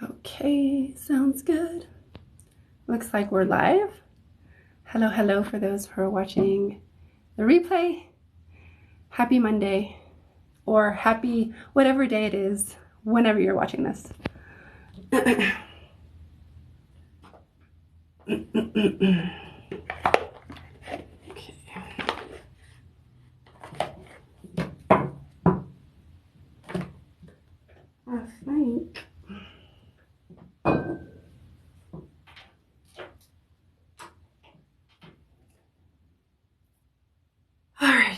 Okay, sounds good. Looks like we're live. Hello, hello for those who are watching the replay. Happy Monday, or happy whatever day it is, whenever you're watching this. I think. Alrighty.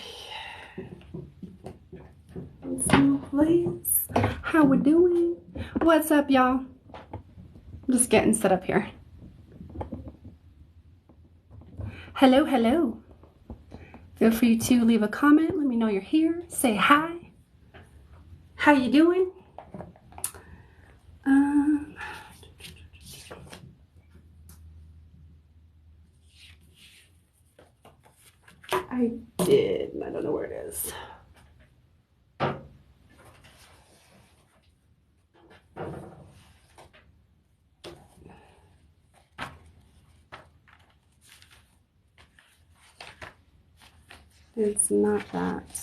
Please. How we doing? What's up, y'all? Just getting set up here. Hello, hello. Feel free to leave a comment. Let me know you're here. Say hi. How you doing? I did. I don't know where it is. It's not that.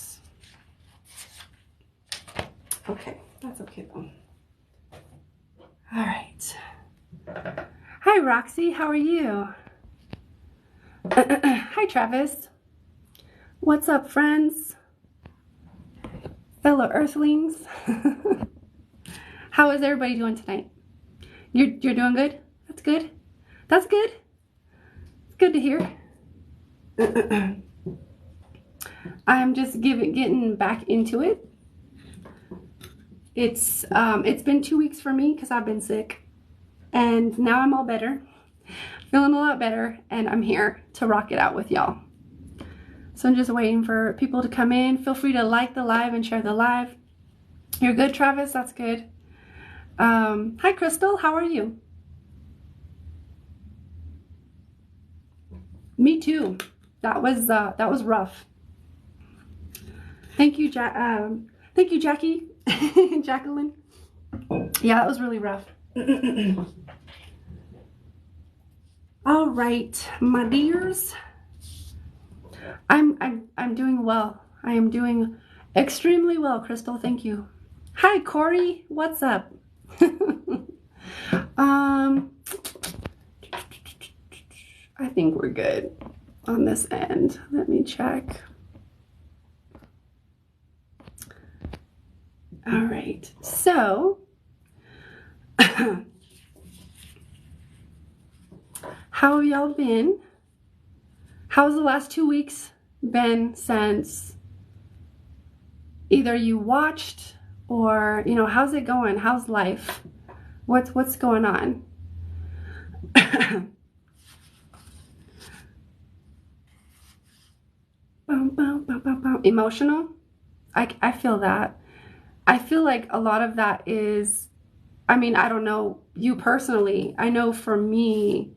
Okay, that's okay though. All right. Hi, Roxy. How are you? Hi, Travis. What's up, friends? Fellow Earthlings. How is everybody doing tonight? You're doing good? That's good. That's good. It's good to hear. I'm just getting back into it. It's been 2 weeks for me because I've been sick, and now I'm all better, feeling a lot better, and I'm here to rock it out with y'all. So I'm just waiting for people to come in. Feel free to like the live and share the live. You're good, Travis? That's good. Hi, Crystal. How are you? Me too. That was rough. Thank you, thank you, Jackie. Jacqueline. Yeah, that was really rough. All right, my dears. I'm doing well. I am doing extremely well, Crystal. Thank you. Hi, Corey. What's up? I think we're good on this end. Let me check. All right, so how have y'all been? How's the last 2 weeks been since either you watched or, you know, how's it going? How's life? What's going on? Emotional? I feel that. I feel like a lot of that is, I mean, I don't know you personally. I know for me,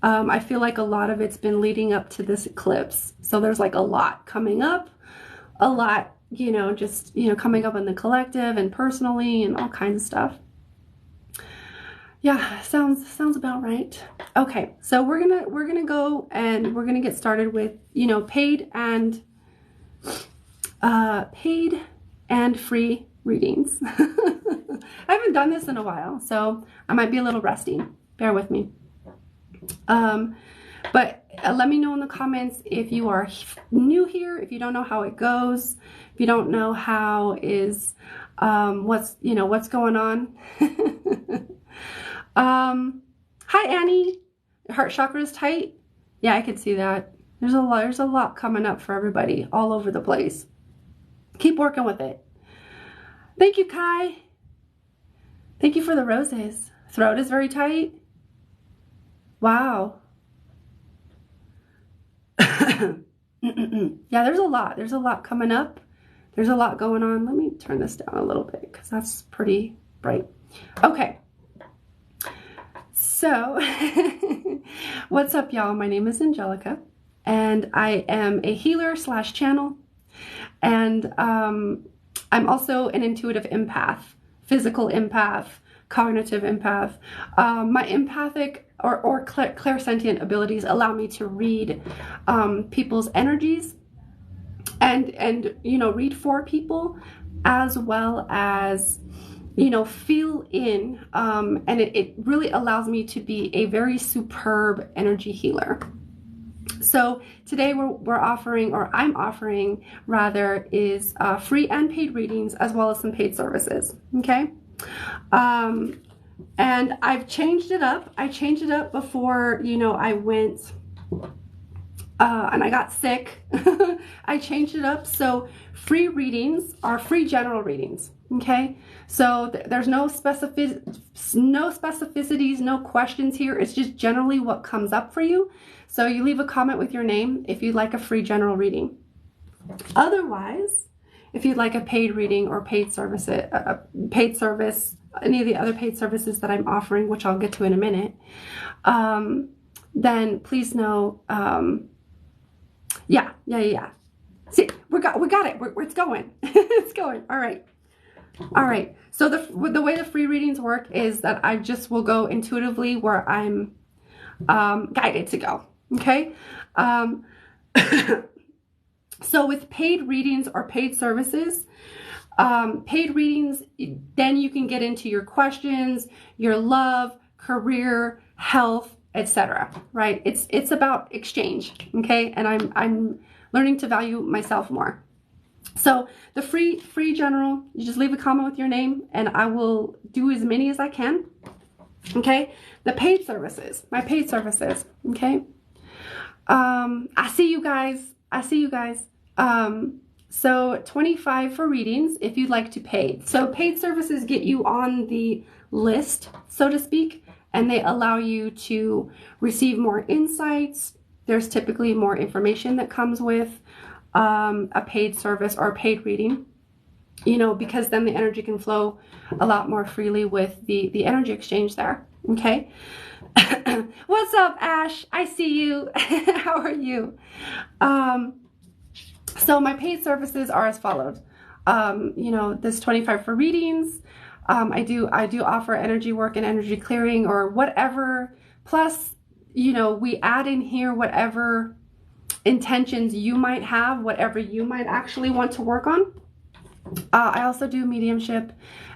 I feel like a lot of it's been leading up to this eclipse. So there's like a lot coming up, a lot, you know, just, you know, coming up in the collective and personally and all kinds of stuff. Yeah, sounds about right. Okay, so we're gonna go and we're gonna get started with, you know, paid and free readings. I haven't done this in a while, so I might be a little rusty. Bear with me. But let me know in the comments if you are new here, if you don't know how it goes, if you don't know how is, what's going on. Hi, Annie. Heart chakra is tight. Yeah, I could see that. There's a lot coming up for everybody all over the place. Keep working with it. Thank you, Kai. Thank you for the roses. Throat is very tight. Wow. Yeah, there's a lot coming up. There's a lot going on. Let me turn this down a little bit because that's pretty bright. Okay. So, what's up, y'all? My name is Angelica, and I am a healer / channel, and I'm also an intuitive empath, physical empath, cognitive empath. My empathic or clairsentient abilities allow me to read people's energies and you know, read for people, as well as, you know, feel in, and it really allows me to be a very superb energy healer. So today we're offering, or I'm offering rather, is free and paid readings, as well as some paid services. Okay. And I've changed it up. I changed it up before, you know, I went and I got sick. I changed it up. So free readings are free general readings. Okay. So there's no specificities, no questions here. It's just generally what comes up for you. So you leave a comment with your name if you'd like a free general reading. Otherwise, if you'd like a paid reading or paid service, any of the other paid services that I'm offering, which I'll get to in a minute, then please know, yeah. See, we got it. It's going. It's going. All right. So the way the free readings work is that I just will go intuitively where I'm guided to go. Okay. So with paid readings or paid services, paid readings, then you can get into your questions, your love, career, health, etc. Right? It's about exchange. Okay. And I'm learning to value myself more. So the free general, you just leave a comment with your name and I will do as many as I can. Okay. The paid services, my paid services. Okay. I see you guys. So 25 for readings if you'd like to pay. So paid services get you on the list, so to speak, and they allow you to receive more insights. There's typically more information that comes with a paid service or a paid reading, you know, because then the energy can flow a lot more freely with the energy exchange there. Okay. What's up, Ash? I see you. How are you? So my paid services are as follows. You know, this 25 for readings. I do offer energy work and energy clearing or whatever. Plus, you know, we add in here whatever intentions you might have, whatever you might actually want to work on. I also do mediumship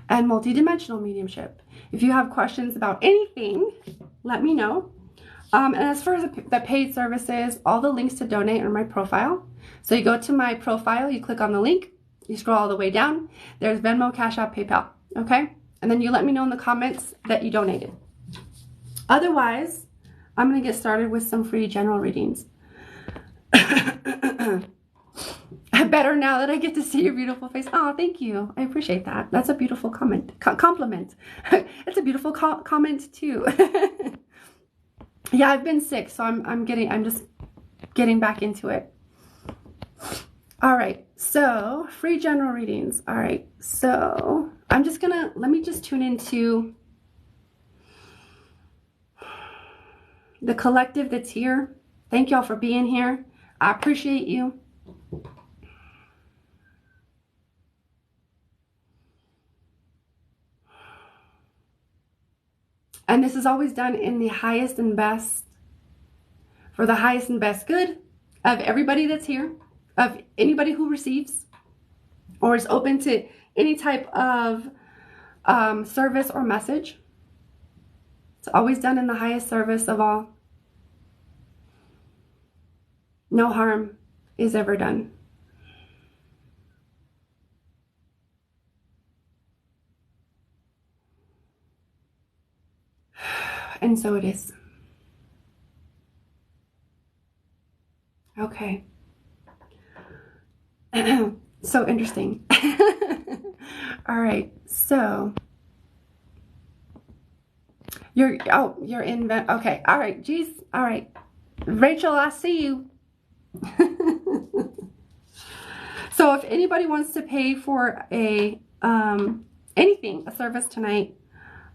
and multidimensional mediumship. If you have questions about anything, let me know. And as far as the paid services, all the links to donate are in my profile. So you go to my profile, you click on the link, you scroll all the way down. There's Venmo, Cash App, PayPal. Okay? And then you let me know in the comments that you donated. Otherwise, I'm going to get started with some free general readings. Better now that I get to see your beautiful face. Oh, thank you. I appreciate that. That's a beautiful compliment. It's a beautiful comment too. Yeah, I've been sick, so I'm just getting back into it. All right, so free general readings. All right, so I'm just gonna, let me just tune into the collective that's here. Thank y'all for being here. I appreciate you. And this is always done in the highest and best, for the highest and best good of everybody that's here, of anybody who receives or is open to any type of service or message. It's always done in the highest service of all. No harm is ever done. And so it is. Okay. So interesting. All right. So you're in, okay. All right. Geez. All right. Rachel, I see you. So if anybody wants to pay for a, anything, a service tonight,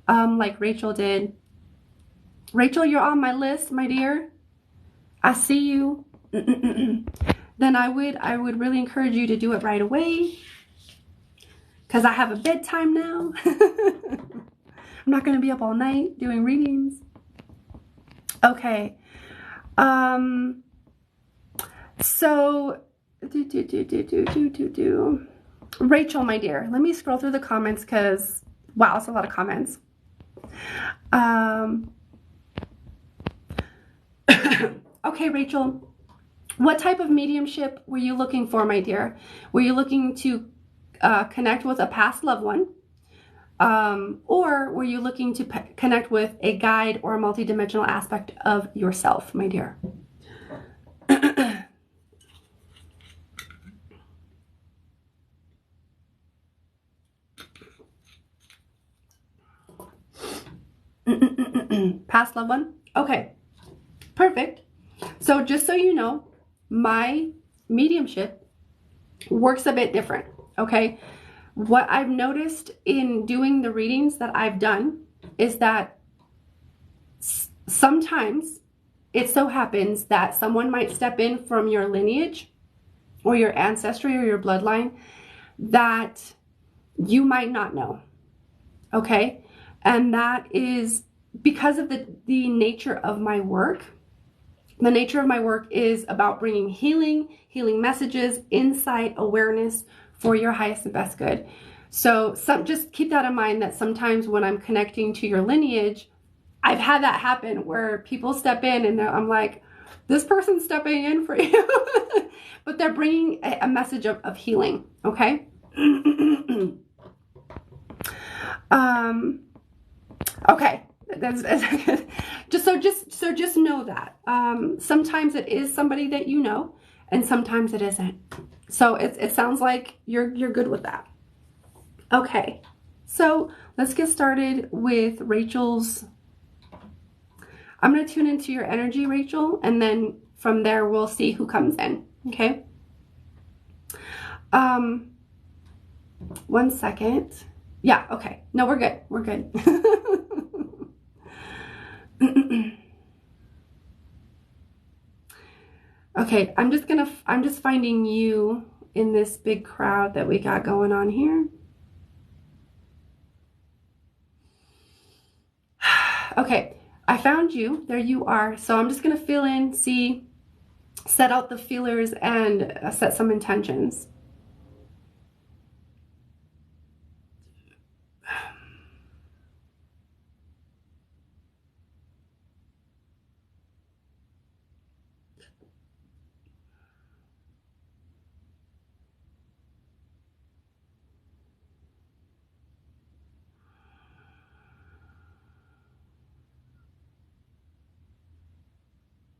like Rachel did. Rachel, you're on my list, my dear. I see you. Then I would really encourage you to do it right away, because I have a bedtime now. I'm not going to be up all night doing readings. Okay. So, Rachel, my dear, let me scroll through the comments because, wow, it's a lot of comments. Okay, Rachel, what type of mediumship were you looking for, my dear? Were you looking to connect with a past loved one? Or were you looking to connect with a guide or a multidimensional aspect of yourself, my dear? Past loved one? Okay, perfect. So just so you know, my mediumship works a bit different, okay? What I've noticed in doing the readings that I've done is that sometimes it so happens that someone might step in from your lineage or your ancestry or your bloodline that you might not know, okay? And that is because of the nature of my work. The nature of my work is about bringing healing messages, insight, awareness for your highest and best good. So just keep that in mind, that sometimes when I'm connecting to your lineage, I've had that happen where people step in and I'm like, this person's stepping in for you. But they're bringing a message of healing, okay? Okay. Just know that sometimes it is somebody that you know, and sometimes it isn't. So it sounds like you're good with that. Okay, so let's get started with Rachel's. I'm going to tune into your energy, Rachel, and then from there we'll see who comes in. Okay. 1 second. Yeah. Okay. No, we're good. We're good. Okay, I'm just finding you in this big crowd that we got going on here. Okay, I found you. There you are. So I'm just gonna fill in, see, set out the feelers and set some intentions.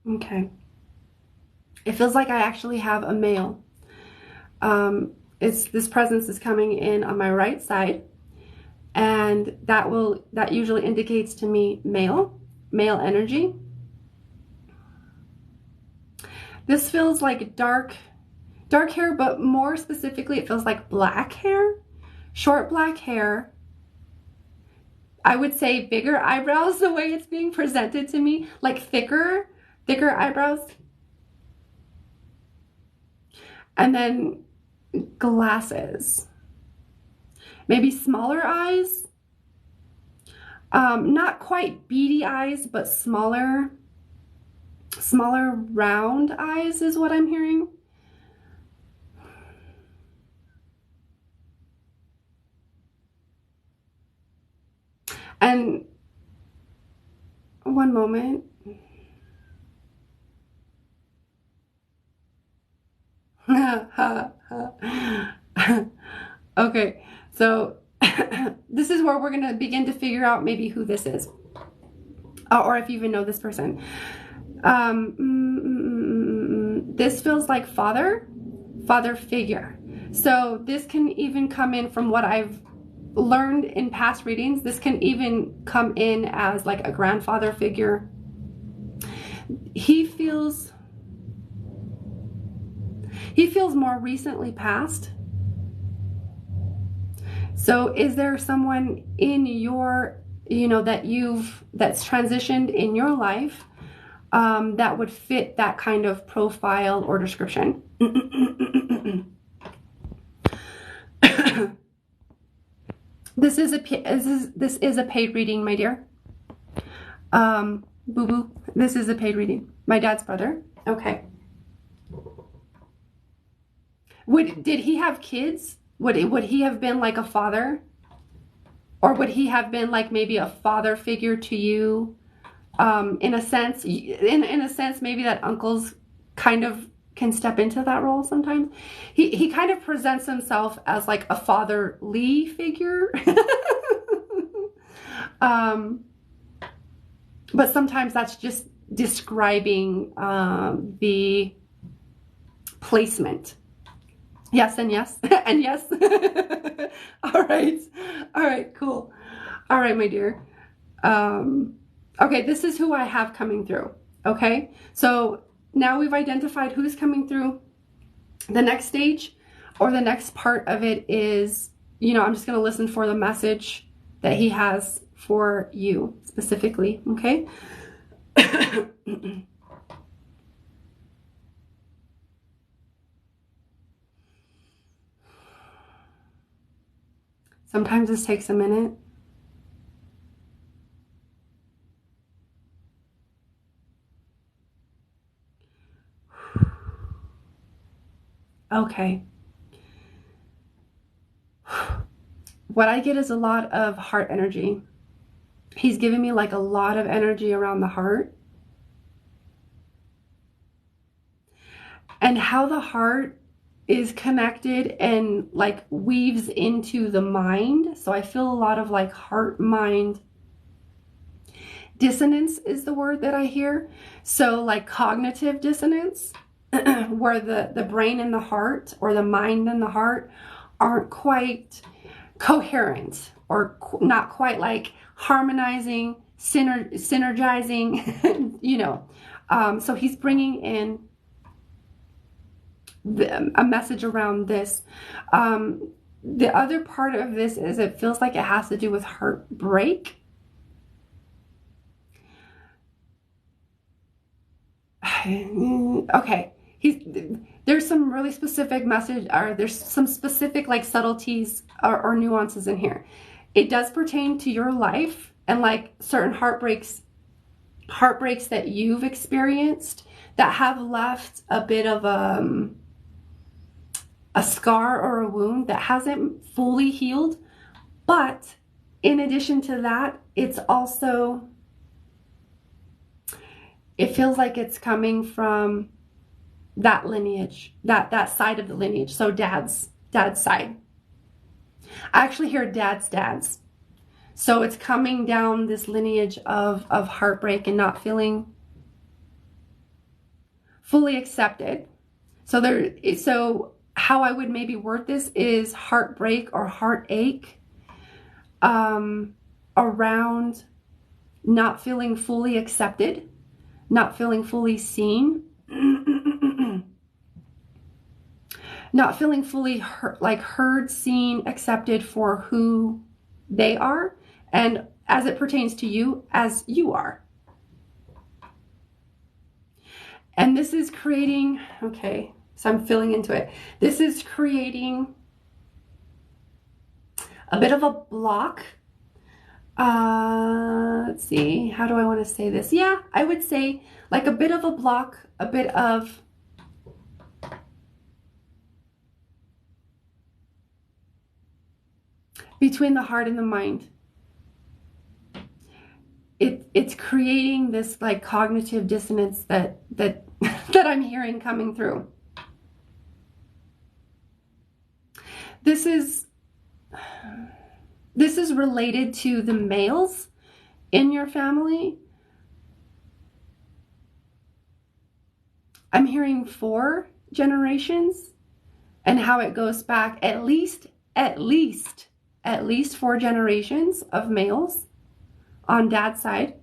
Okay. It feels like I actually have a male. This presence is coming in on my right side, and that usually indicates to me male energy. This feels like dark hair, but more specifically, it feels like black hair, short black hair. I would say bigger eyebrows the way it's being presented to me, like thicker eyebrows. And then glasses, maybe smaller eyes, not quite beady eyes, but smaller round eyes is what I'm hearing. And one moment. Okay, so this is where we're going to begin to figure out maybe who this is, or if you even know this person. This feels like father figure. So this can even come in from what I've learned in past readings. This can even come in as like a grandfather figure. He feels more recently passed. So is there someone in your, that's transitioned in your life that would fit that kind of profile or description? This is a paid reading, my dear. Boo boo. This is a paid reading. My dad's brother. Okay. Did he have kids? Would he have been like a father? Or would he have been like maybe a father figure to you? In a sense, maybe that uncles kind of can step into that role sometimes. He kind of presents himself as like a fatherly figure. But sometimes that's just describing the placement. Yes and yes and yes. All right, cool. All right, my dear. Okay, this is who I have coming through. Okay, so now we've identified who's coming through. The next stage or the next part of it is, I'm just going to listen for the message that he has for you specifically. Okay. Sometimes this takes a minute. Okay. What I get is a lot of heart energy. He's giving me like a lot of energy around the heart. And how the heart is connected and like weaves into the mind. So I feel a lot of like heart mind dissonance is the word that I hear. So like cognitive dissonance, where the brain and the heart or the mind and the heart aren't quite coherent or not quite like harmonizing, synergizing, so he's bringing in a message around this. The other part of this is it feels like it has to do with heartbreak. Okay, there's some really specific message, or there's some specific like subtleties or nuances in here. It does pertain to your life and like certain heartbreaks that you've experienced that have left a bit of a scar or a wound that hasn't fully healed. But in addition to that, it's also, it feels like it's coming from that lineage, that side of the lineage. So dad's side. I actually hear dad's. So it's coming down this lineage of heartbreak and not feeling fully accepted. So how I would maybe word this is heartbreak or heartache around not feeling fully accepted, not feeling fully seen, not feeling fully heard, seen, accepted for who they are, and as it pertains to you, as you are. And this is creating, okay, so I'm feeling into it. This is creating a bit of a block. Let's see, how do I want to say this? Yeah, I would say like a bit of a block, a bit of between the heart and the mind. It's creating this like cognitive dissonance that that I'm hearing coming through. This is related to the males in your family. I'm hearing 4 generations and how it goes back at least 4 generations of males on dad's side.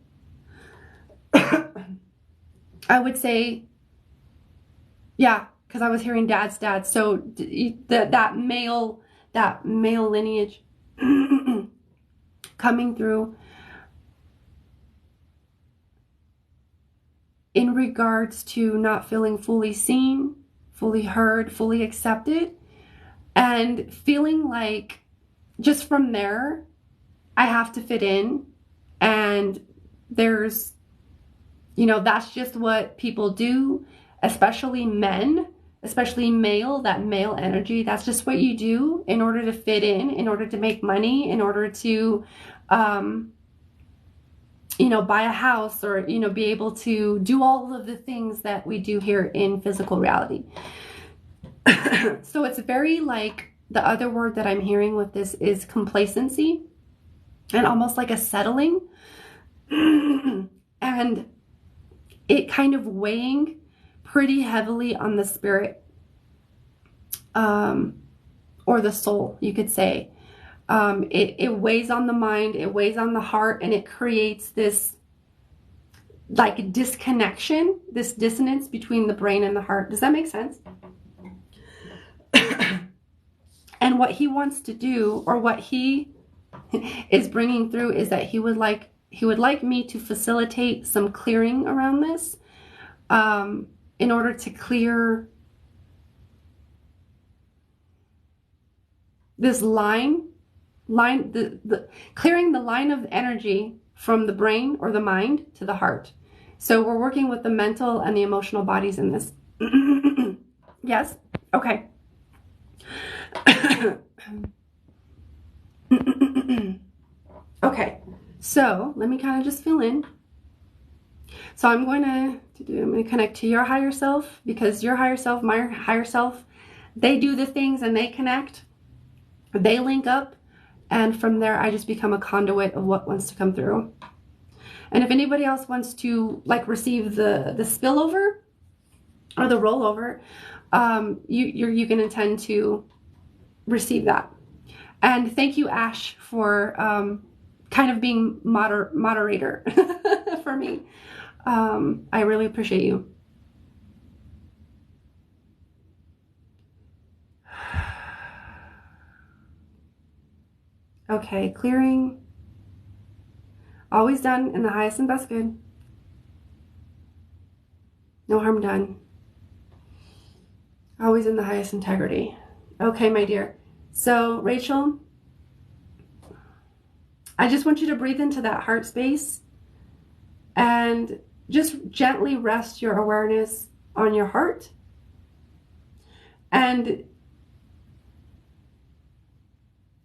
I would say, yeah, because I was hearing dad's dad. So that male lineage coming through in regards to not feeling fully seen, fully heard, fully accepted, and feeling like just from there, I have to fit in. And there's, that's just what people do, especially men, especially male, that male energy. That's just what you do in order to fit in order to make money, in order to, buy a house or, be able to do all of the things that we do here in physical reality. So it's very like, the other word that I'm hearing with this is complacency and almost like a settling. And it kind of weighing pretty heavily on the spirit, or the soul, you could say. It weighs on the mind, it weighs on the heart, and it creates this like disconnection, this dissonance between the brain and the heart. Does that make sense? And what he wants to do, or what he is bringing through, is that he would like me to facilitate some clearing around this, in order to clear this clearing the line of energy from the brain or the mind to the heart. So we're working with the mental and the emotional bodies in this. Yes? Okay. Okay, so let me kind of just fill in. So I'm going to connect to your higher self, because your higher self, my higher self, they do the things and they connect, they link up, and from there I just become a conduit of what wants to come through. And if anybody else wants to like receive the spillover or the rollover, you can intend to receive that. And thank you, Ash, for kind of being moderator for me. I really appreciate you. Okay, clearing. Always done in the highest and best good. No harm done. Always in the highest integrity. Okay, my dear. So, Rachel, I just want you to breathe into that heart space and just gently rest your awareness on your heart. And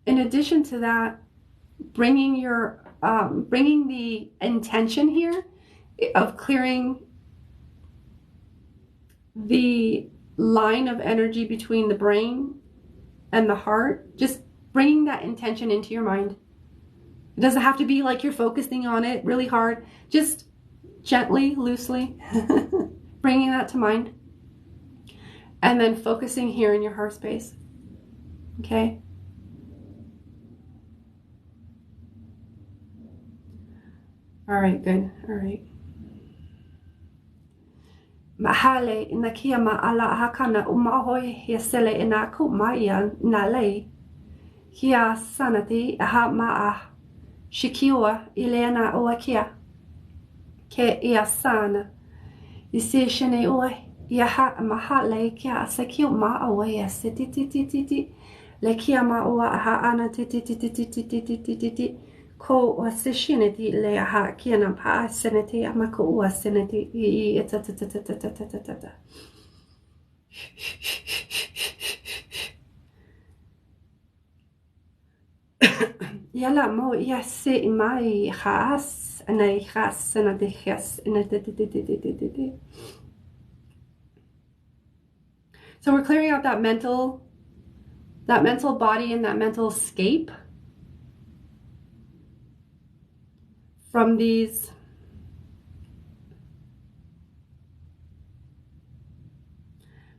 in addition to that, bringing the intention here of clearing the line of energy between the brain and the heart, just bringing that intention into your mind. It doesn't have to be like you're focusing on it really hard. Just gently, loosely, bringing that to mind. And then focusing here in your heart space. Okay? All right, good. All right. Mahale ina kia maala hakana umahoi yesele ina kumaya nalei. Kia sanati aha maa shikiwa ilena oakia. Ke ia sana. Isi shene oi yaha mahale kia sekio ma awa yesititititi. Le kia ma oa aha ana tititititititititi. Ko o seshiniti le aha kiana pa seneti amako ua seneti I ta. Yala mo yase mai khas anai khas senati khas inatitititititi. So we're clearing out that mental body and that mental escape from these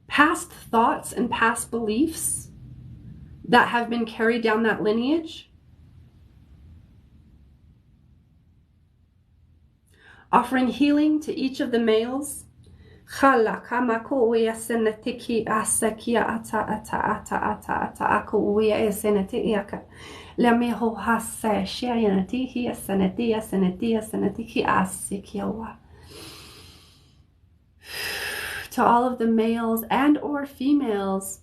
past thoughts and past beliefs that have been carried down that lineage. Offering healing to each of the males. Khala kamako uya senetiki asakia ata ako uya seneti iaka. Lemeho hase shianati hi seneti asikiawa. To all of the males and or females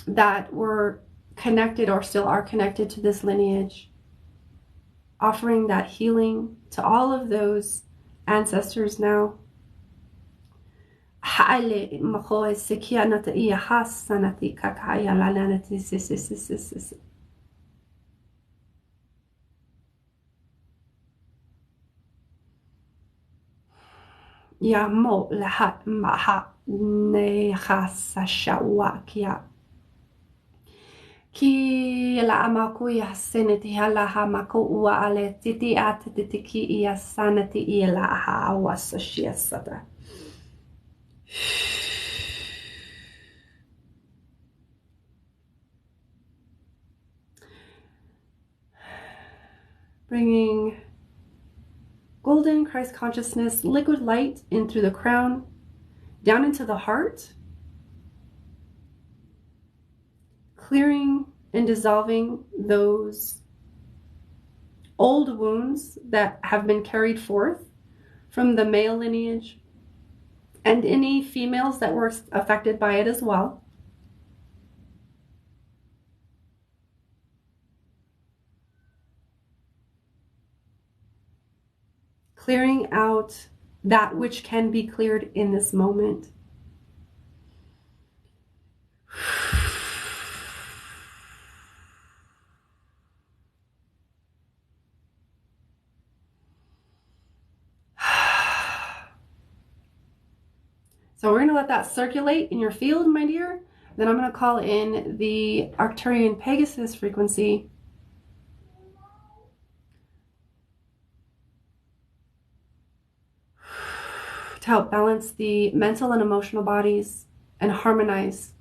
that were connected or still are connected to this lineage, offering that healing to all of those ancestors now. Ya mo lahat maha ne hasashawakia. Ki la amaku ya seneti hala hamako ua ale titi atetiki ia sanati ila ha wasashia sata. Bringing golden Christ consciousness, liquid light in through the crown, down into the heart, clearing and dissolving those old wounds that have been carried forth from the male lineage and any females that were affected by it as well. Clearing out that which can be cleared in this moment. So we're going to let that circulate in your field, my dear. Then I'm going to call in the Arcturian Pegasus frequency. To help balance the mental and emotional bodies and harmonize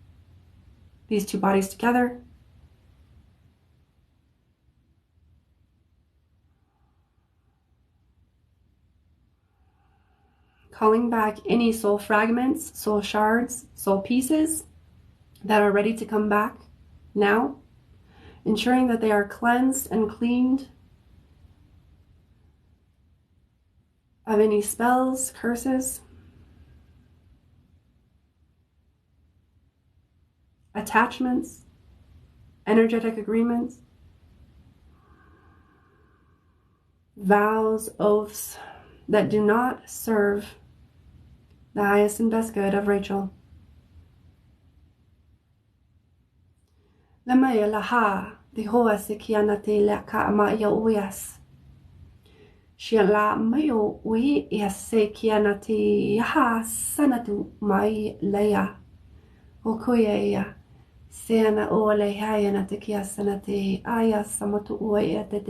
these two bodies together. Calling back any soul fragments, soul shards, soul pieces that are ready to come back now, ensuring that they are cleansed and cleaned of any spells, curses, attachments, energetic agreements, vows, oaths that do not serve the highest and best good of Rachel. Lamaya laha dihoa sikianate laka amaya uyas. Shiala mayo we yase kianate yaha sanatu mai leia. Okoya Siana ole hayana te kia sanate aya samatu uaya te.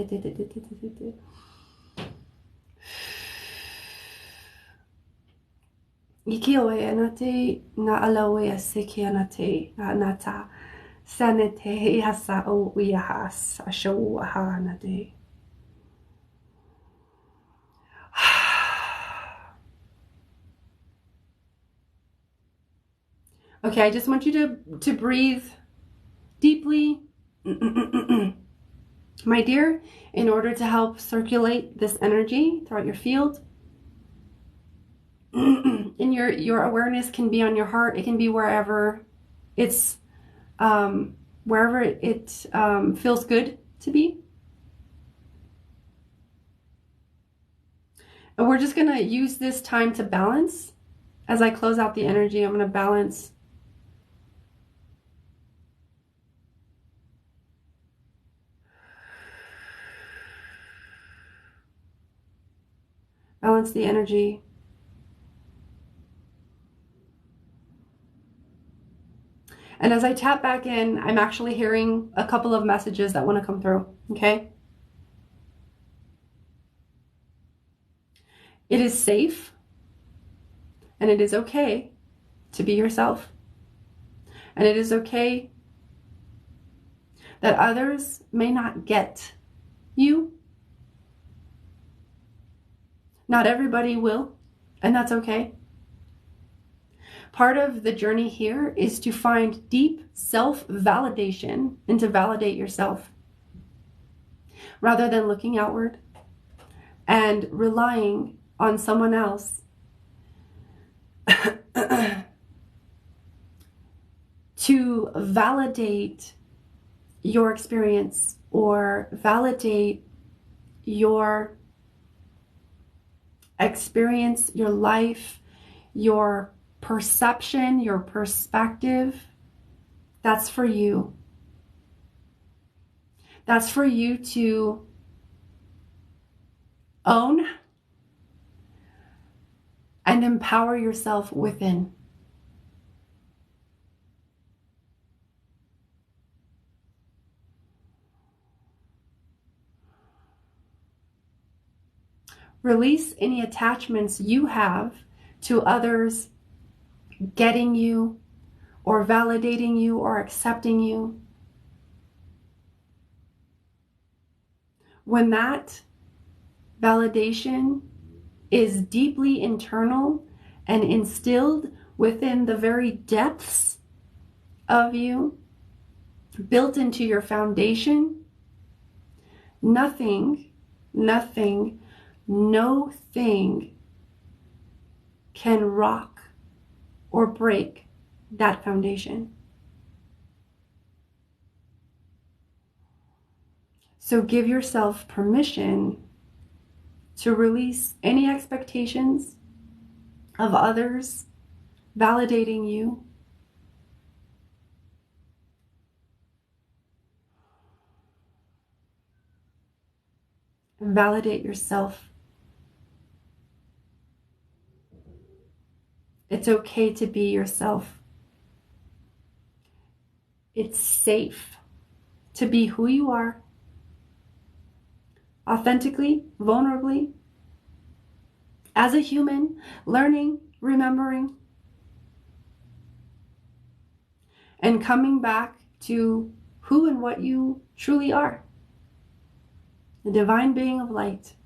Ikioe nate na alawe sekianate nata sanate yasa o uyahas asho ahanate. Okay, I just want you to breathe deeply, my dear, in order to help circulate this energy throughout your field. And your awareness can be on your heart. It can be wherever it's wherever it feels good to be. And we're just gonna use this time to balance. As I close out the energy, I'm gonna balance the energy. And as I tap back in, I'm actually hearing a couple of messages that want to come through, okay? It is safe and it is okay to be yourself. And it is okay that others may not get you. Not everybody will, and that's okay. Part of the journey here is to find deep self-validation and to validate yourself rather than looking outward and relying on someone else to validate your experience or validate your experience, your life, your perception, your perspective. That's for you. That's for you to own and empower yourself within. Release any attachments you have to others getting you or validating you or accepting you. When that validation is deeply internal and instilled within the very depths of you, built into your foundation, nothing, no thing can rock or break that foundation. So give yourself permission to release any expectations of others validating you. And validate yourself. It's okay to be yourself. It's safe to be who you are, authentically, vulnerably, as a human, learning, remembering, and coming back to who and what you truly are. The divine being of light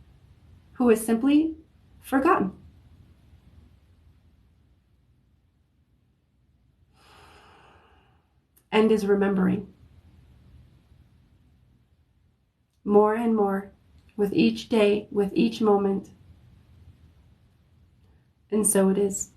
who is simply forgotten. And is remembering more and more with each day, with each moment. And so it is.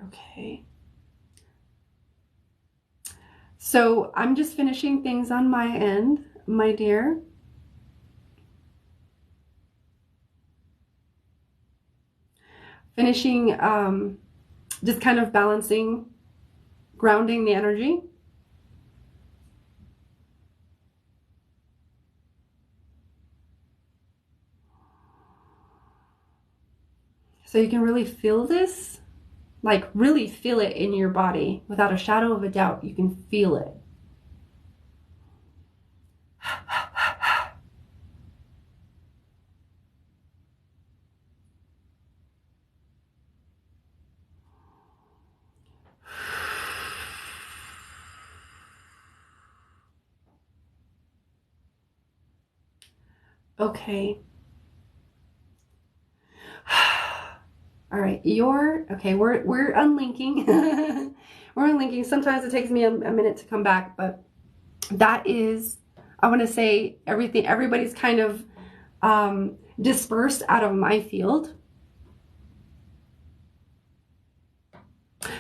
Okay. So I'm just finishing things on my end, my dear. Finishing, just kind of balancing, grounding the energy. So you can really feel this, like really feel it in your body without a shadow of a doubt. You can feel it. Okay. All right, okay, we're unlinking. We're unlinking. Sometimes it takes me a minute to come back, but that is, I want to say everybody's kind of dispersed out of my field.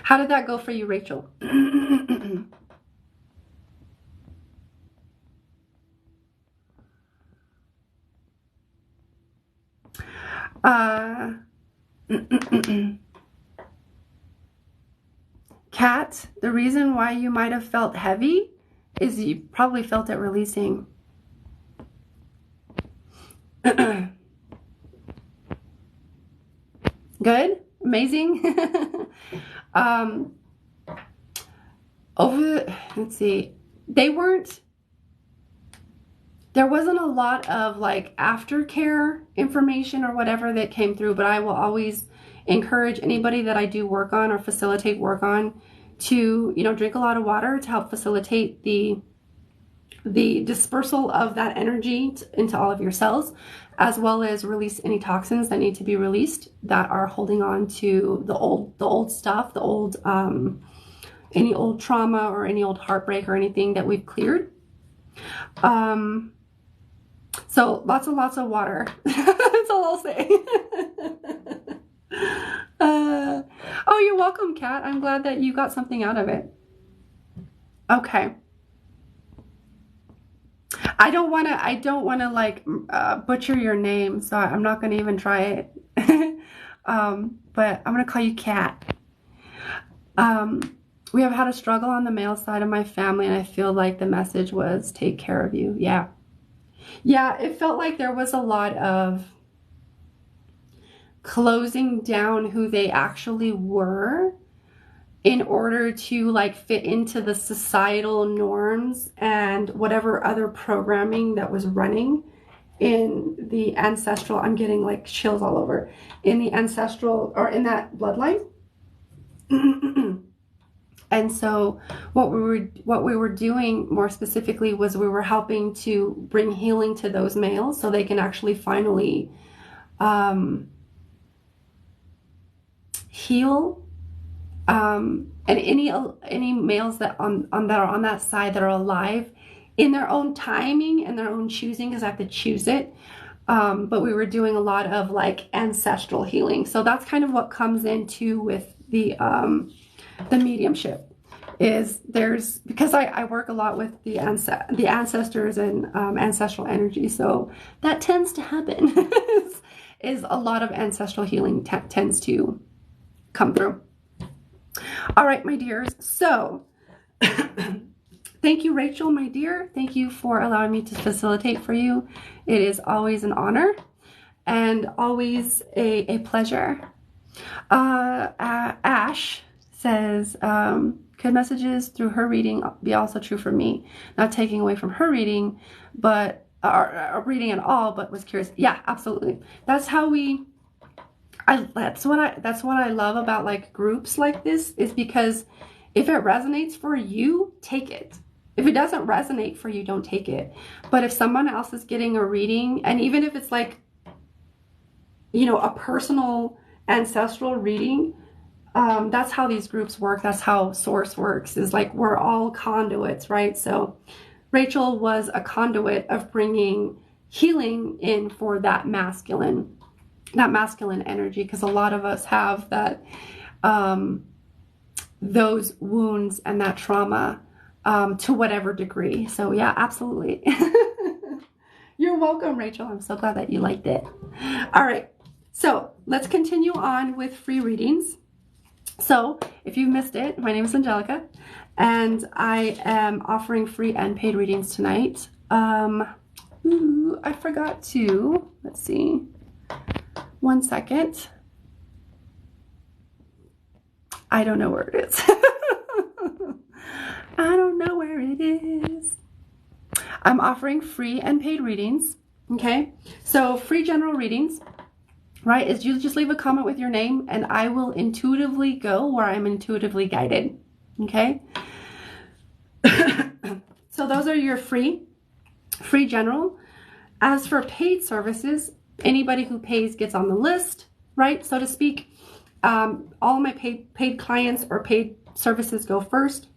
How did that go for you, Rachel? Kat, the reason why you might have felt heavy is you probably felt it releasing. Good, amazing. Let's see, there wasn't a lot of like aftercare information or whatever that came through, but I will always encourage anybody that I do work on or facilitate work on to, drink a lot of water to help facilitate the dispersal of that energy into all of your cells, as well as release any toxins that need to be released that are holding on to the old stuff, any old trauma or any old heartbreak or anything that we've cleared. So lots of water. That's all I'll say. Oh, you're welcome, Kat. I'm glad that you got something out of it. Okay. I don't want to like butcher your name, so I'm not going to even try it. But I'm going to call you Kat. We have had a struggle on the male side of my family, and I feel like the message was take care of you. Yeah. Yeah, it felt like there was a lot of closing down who they actually were in order to like fit into the societal norms and whatever other programming that was running in the ancestral. I'm getting like chills all over, in the ancestral or in that bloodline. And so what we were doing more specifically was we were helping to bring healing to those males so they can actually finally heal. And any males that that are on that side that are alive in their own timing and their own choosing, because I have to choose it. But we were doing a lot of like ancestral healing. So that's kind of what comes into with the mediumship. Is there's because I work a lot with the ancestors and ancestral energy, so that tends to happen. is a lot of ancestral healing tends to come through. All right, my dears. So thank you, Rachel, my dear. Thank you for allowing me to facilitate for you. It is always an honor and always a pleasure. Ash says, could messages through her reading be also true for me? Not taking away from her reading, but or reading at all, but was curious. Yeah, absolutely. That's how we. That's what I love about like groups like this, is because if it resonates for you, take it. If it doesn't resonate for you, don't take it. But if someone else is getting a reading, and even if it's like, you know, a personal ancestral reading, that's how these groups work. That's how Source works, is like we're all conduits, right? So Rachel was a conduit of bringing healing in for that masculine energy, because a lot of us have that those wounds and that trauma to whatever degree. So yeah, absolutely. You're welcome, Rachel. I'm so glad that you liked it. All right, so let's continue on with free readings. So if you missed it, my name is Angelica, and I am offering free and paid readings tonight. I forgot to, let's see, 1 second. I don't know where it is. I don't know where it is. I'm offering free and paid readings. Okay, so free general readings, right, is you just leave a comment with your name and I will intuitively go where I'm intuitively guided. Okay. So those are your free general. As for paid services, anybody who pays gets on the list, right, so to speak. All of my paid clients or paid services go first.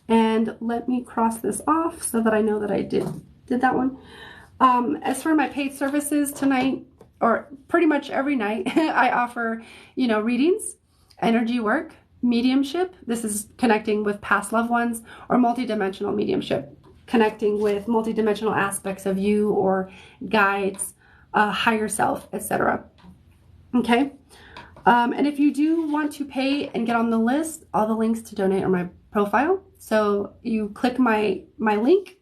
And let me cross this off so that I know that I did that one. As for my paid services tonight, or pretty much every night, I offer, you know, readings, energy work, mediumship. This is connecting with past loved ones, or multidimensional mediumship, connecting with multidimensional aspects of you or guides, higher self, etc. Okay. And if you do want to pay and get on the list, all the links to donate are my profile. So you click my link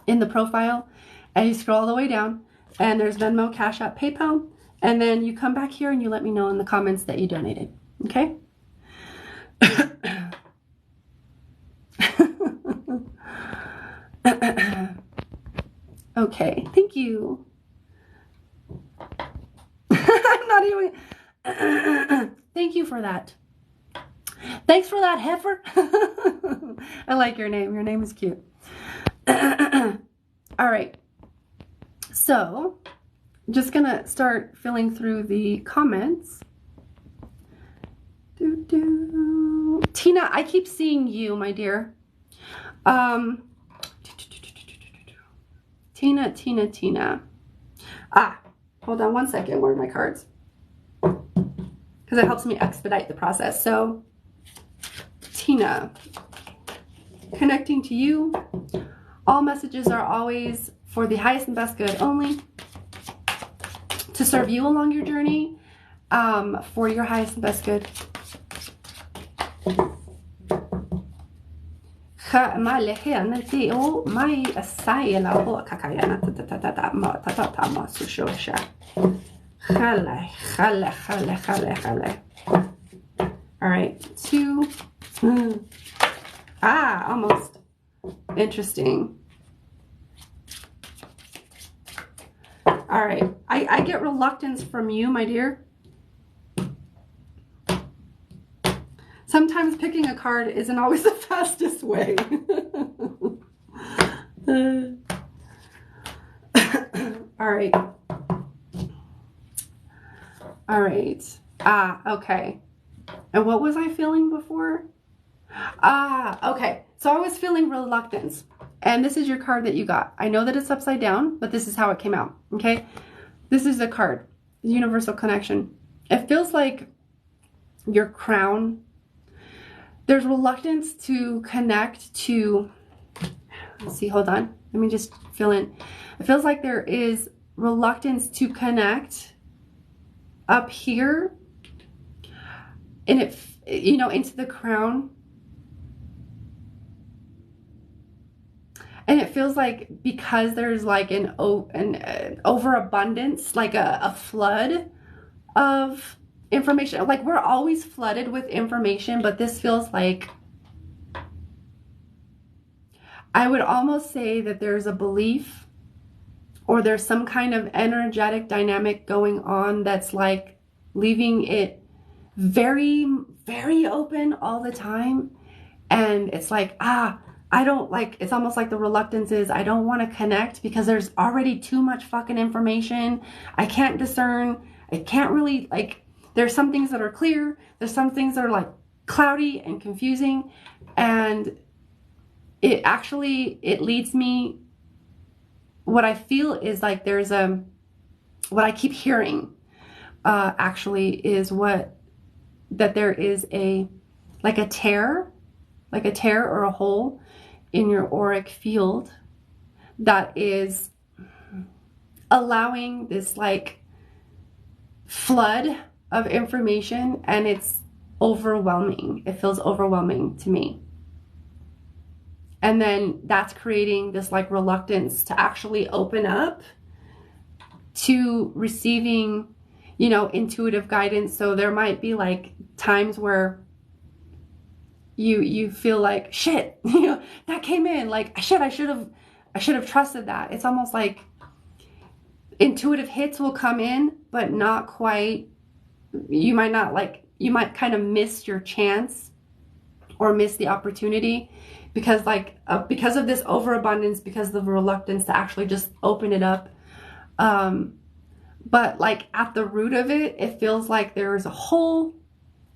in the profile and you scroll all the way down, and there's Venmo, Cash App, PayPal, and then you come back here and you let me know in the comments that you donated. Okay. Okay, thank you. I'm not even thank you for that. Thanks for that, heifer. I like your name. Your name is cute. All right. So, just gonna start filling through the comments. Tina, I keep seeing you, my dear. Tina, Tina, Tina. Ah, hold on one second. Where are my cards? Because it helps me expedite the process. So, Tina, connecting to you. All messages are always for the highest and best good only. To serve you along your journey, for your highest and best good. All right, 2. Almost. Interesting. All right, I get reluctance from you, my dear. Sometimes picking a card isn't always the fastest way. All right. All right. Okay. And what was I feeling before? Okay. So I was feeling reluctance. And this is your card that you got. I know that it's upside down, but this is how it came out. Okay. This is the card. Universal connection. It feels like your crown. There's reluctance to connect to, let's see, hold on. Let me just fill in. It feels like there is reluctance to connect up here and it, you know, into the crown. And it feels like because there's like an overabundance, like a flood of information. Like we're always flooded with information, but this feels like, I would almost say that there's a belief or there's some kind of energetic dynamic going on that's like leaving it very, very open all the time. And it's like, I don't like, it's almost like the reluctance is I don't want to connect because there's already too much fucking information. I can't discern. I can't really, like, there's some things that are clear. There's some things that are like cloudy and confusing. And it actually, it leads me, what I feel is like there's what I keep hearing actually is that there is like a tear or a hole in your auric field that is allowing this like flood of information, and it's overwhelming. It feels overwhelming to me. And then that's creating this like reluctance to actually open up to receiving, you know, intuitive guidance. So there might be like times where you feel like, shit, you know, that came in, like, shit, I should have trusted that. It's almost like intuitive hits will come in, but not quite. You might kind of miss your chance or miss the opportunity because because of this overabundance, because of the reluctance to actually just open it up. But like at the root of it, it feels like there is a hole,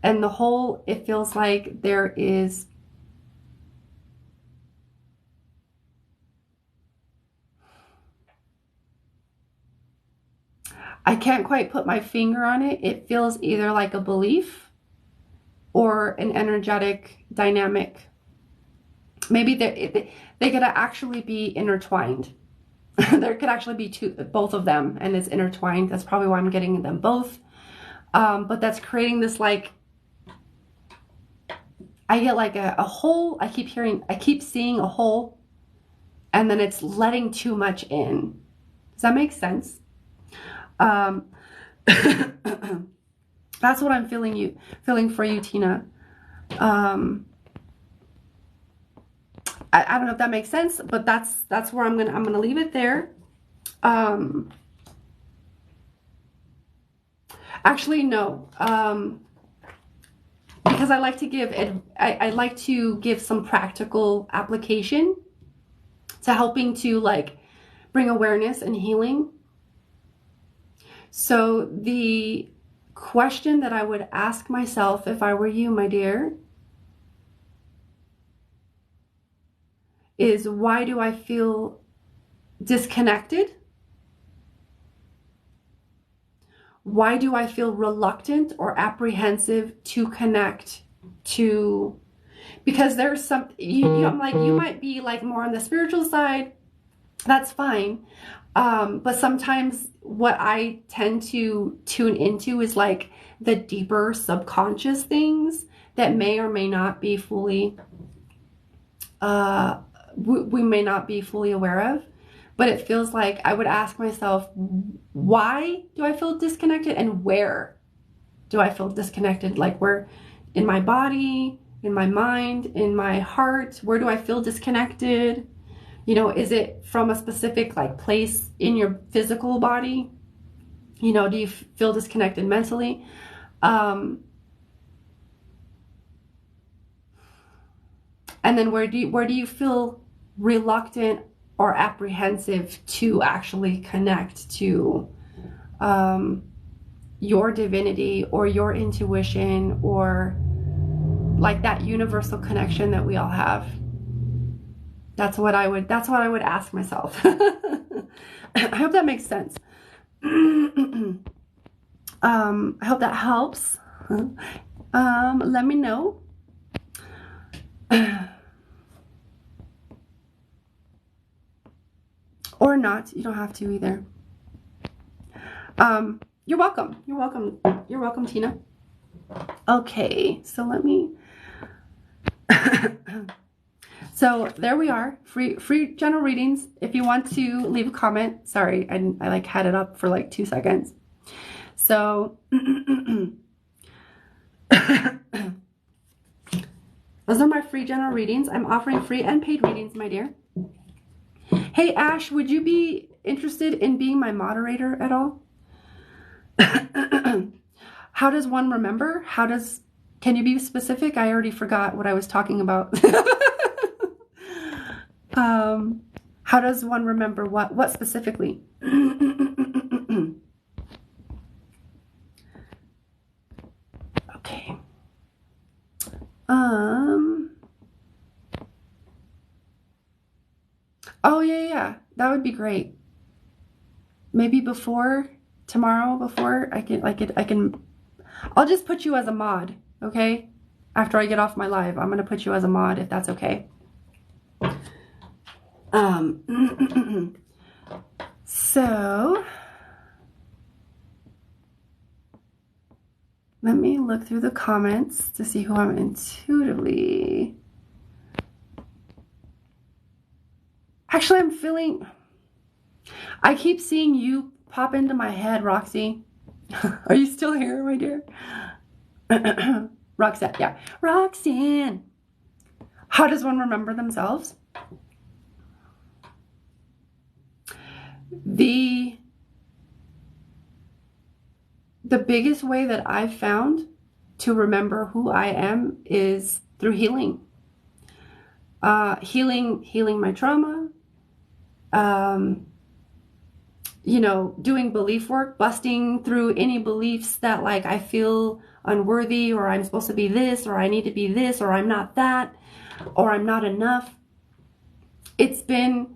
and the hole, it feels like there is I can't quite put my finger on it. It feels either like a belief or an energetic dynamic. Maybe they could actually be intertwined. There could actually be both of them, and it's intertwined. That's probably why I'm getting them both. But that's creating this like, I get like a hole. I keep seeing a hole, and then it's letting too much in. Does that make sense? That's what I'm feeling for you, Tina. I don't know if that makes sense, but that's where I'm gonna leave it there. Actually, no. Because I like to give some practical application to helping to like bring awareness and healing. So the question that I would ask myself if I were you, my dear, is why do I feel disconnected? Why do I feel reluctant or apprehensive to connect to? Because there's some, I'm like, you might be like more on the spiritual side. That's fine. But sometimes what I tend to tune into is like the deeper subconscious things that may or may not be fully, we may not be fully aware of. But it feels like I would ask myself, why do I feel disconnected, and where do I feel disconnected? Like, where in my body, in my mind, in my heart, where do I feel disconnected? You know, is it from a specific like place in your physical body? You know, do you feel disconnected mentally? And then where do you feel reluctant or apprehensive to actually connect to your divinity or your intuition, or like that universal connection that we all have? That's what I would ask myself. I hope that makes sense. I hope that helps. Let me know. Or not. You don't have to either. You're welcome. You're welcome. You're welcome, Tina. Okay, so let me... So there we are. Free general readings. If you want to leave a comment. Sorry, I like had it up for like 2 seconds. So... Those are my free general readings. I'm offering free and paid readings, my dear. Hey, Ash, would you be interested in being my moderator at all? How does one remember? Can you be specific? I already forgot what I was talking about. How does one remember what specifically? Okay. Oh yeah, that would be great. Maybe tomorrow, I'll just put you as a mod, okay? After I get off my live, I'm gonna put you as a mod if that's okay. So let me look through the comments to see who I'm intuitively... Actually, I keep seeing you pop into my head, Roxy. Are you still here, my dear? Roxanne, yeah. Roxanne. How does one remember themselves? The biggest way that I've found to remember who I am is through healing. Healing my trauma. You know, doing belief work, busting through any beliefs that like I feel unworthy, or I'm supposed to be this, or I need to be this, or I'm not that, or I'm not enough. It's been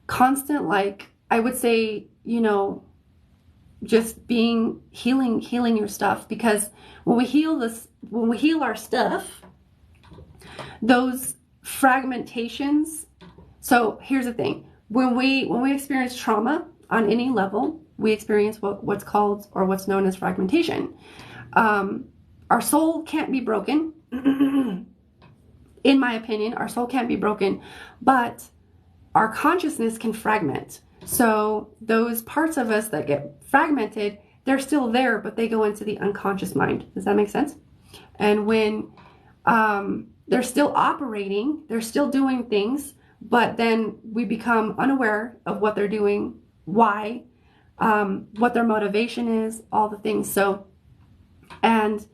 constant, like I would say, you know, just healing your stuff, because when we heal our stuff, those fragmentations. So here's the thing. When we experience trauma on any level, we experience what's called, or what's known as, fragmentation. Our soul can't be broken. In my opinion, our soul can't be broken, but our consciousness can fragment. So those parts of us that get fragmented, they're still there, but they go into the unconscious mind. Does that make sense? And when they're still operating, they're still doing things, but then we become unaware of what they're doing, why, what their motivation is, all the things. So, and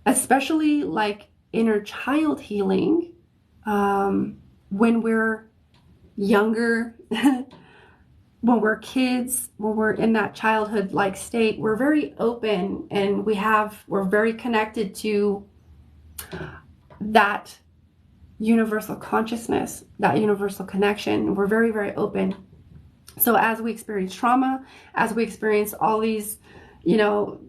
especially like inner child healing, when we're younger, when we're kids, when we're in that childhood like state, we're very open, and we're very connected to that universal consciousness, that universal connection. We're very, very open. So as we experience trauma, as we experience all these, you know,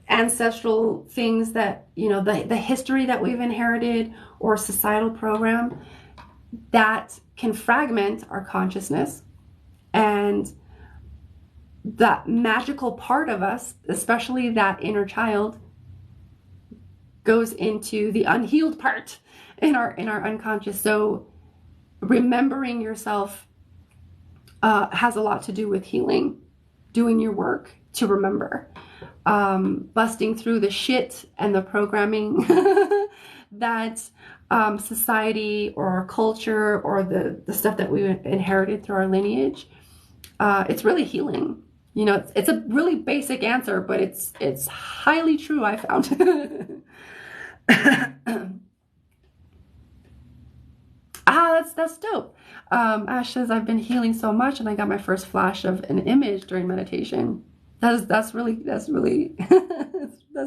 ancestral things that, you know, the history that we've inherited or societal program, that can fragment our consciousness. And that magical part of us, especially that inner child, goes into the unhealed part in our unconscious. So remembering yourself has a lot to do with healing, doing your work to remember, busting through the shit and the programming that society or our culture or the stuff that we inherited through our lineage. It's really healing. You know, it's a really basic answer, but it's highly true, I found. That's dope. Ash says, I've been healing so much and I got my first flash of an image during meditation. That's really that's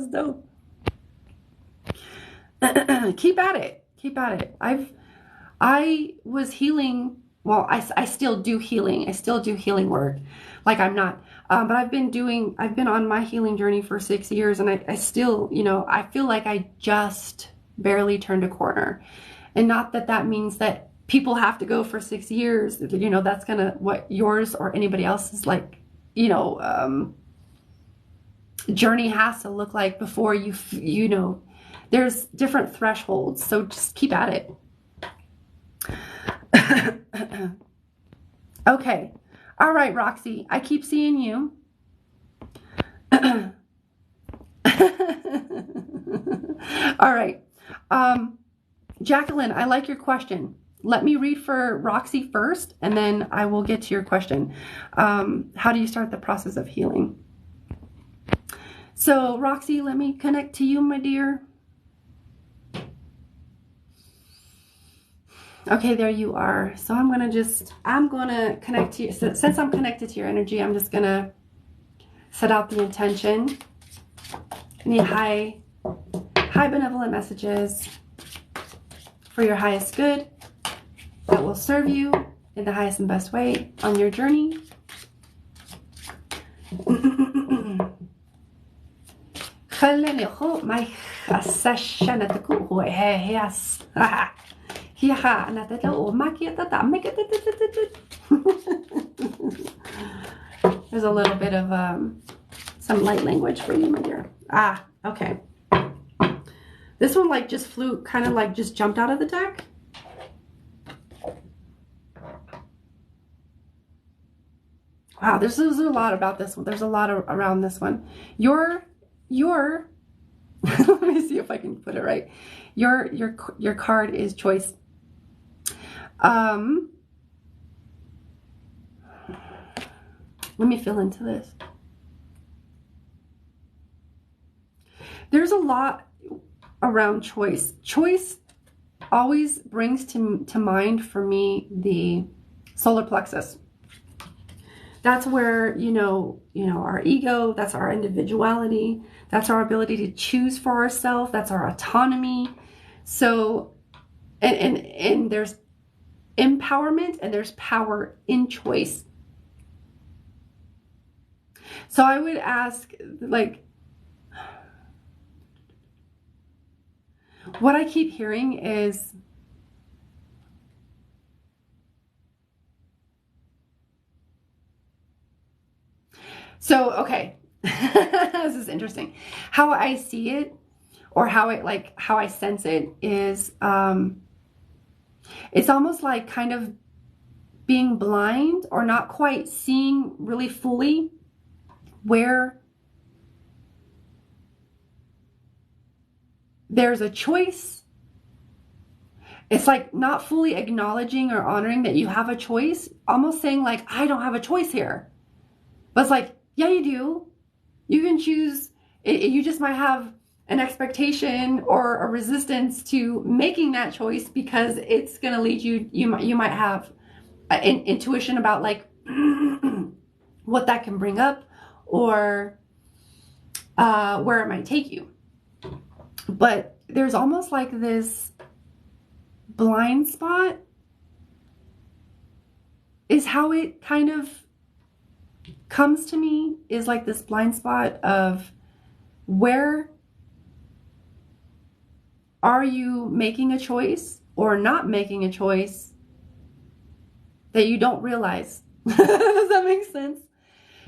dope. Keep at it. Keep at it. I was healing. Well, I still do healing. I still do healing work. Like I'm not, but I've been on my healing journey for 6 years, and I still, you know, I feel like I just barely turned a corner. And not that that means that people have to go for 6 years, you know, that's gonna, what yours or anybody else's, like, you know, journey has to look like before you know, there's different thresholds. So just keep at it. Okay. All right, Roxy, I keep seeing you. All right. Jacqueline, I like your question. Let me read for Roxy first, and then I will get to your question. How do you start the process of healing? So, Roxy, let me connect to you, my dear. Okay, there you are. So I'm going to connect to you. So since I'm connected to your energy, I'm just going to set out the intention. Any high benevolent messages for your highest good that will serve you in the highest and best way on your journey. There's a little bit of some light language for you, my dear. Okay. This one like just flew, kind of like just jumped out of the deck. Wow, there's a lot about this one. There's a lot around this one. Your let me see if I can put it right. Your card is choice. Let me fill into this. There's a lot around choice. Choice always brings to mind for me the solar plexus. That's where, you know, our ego, that's our individuality, that's our ability to choose for ourselves, that's our autonomy. So, and there's empowerment and there's power in choice. So I would ask, like, what I keep hearing is, so, okay, this is interesting. How I see it, or how I sense it is, it's almost like kind of being blind or not quite seeing really fully where there's a choice. It's like not fully acknowledging or honoring that you have a choice, almost saying like, I don't have a choice here. But it's like, yeah, you do. You can choose. You just might have an expectation or a resistance to making that choice because it's going to lead you. You might have an intuition about like what that can bring up or where it might take you. But there's almost like this blind spot is how it kind of comes to me is like this blind spot of where are you making a choice or not making a choice that you don't realize. Does that make sense?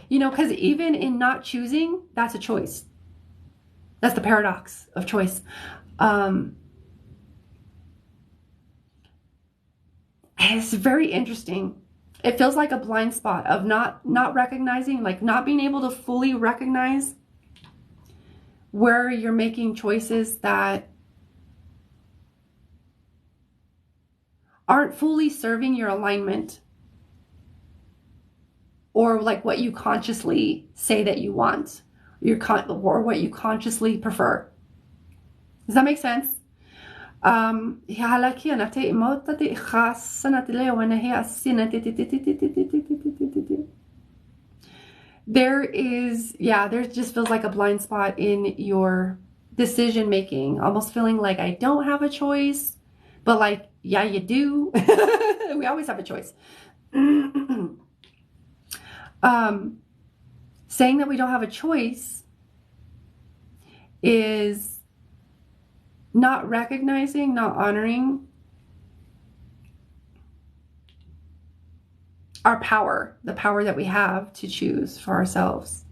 You know, because even in not choosing, that's a choice. That's the paradox of choice. It's very interesting. It feels like a blind spot of not recognizing, like not being able to fully recognize where you're making choices that aren't fully serving your alignment or like what you consciously say that you want, or what you consciously prefer. Does that make sense? There just feels like a blind spot in your decision making, almost feeling like I don't have a choice, but like, yeah, you do. We always have a choice. Saying that we don't have a choice is not recognizing, not honoring our power, the power that we have to choose for ourselves.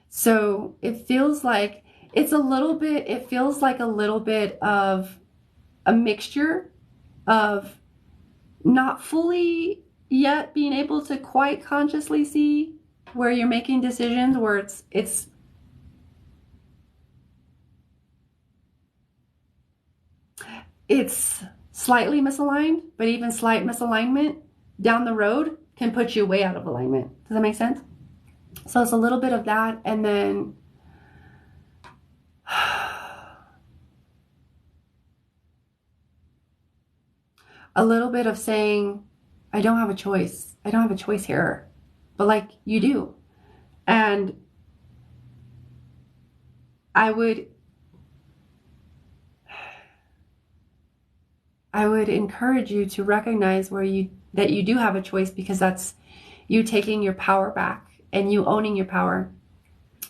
So it feels like it feels like a little bit of a mixture of not fully yet being able to quite consciously see where you're making decisions where it's slightly misaligned, but even slight misalignment down the road can put you way out of alignment. Does that make sense? So it's a little bit of that, and then a little bit of saying, I don't have a choice. I don't have a choice here. But like you do. And I would encourage you to recognize that you do have a choice, because that's you taking your power back and you owning your power.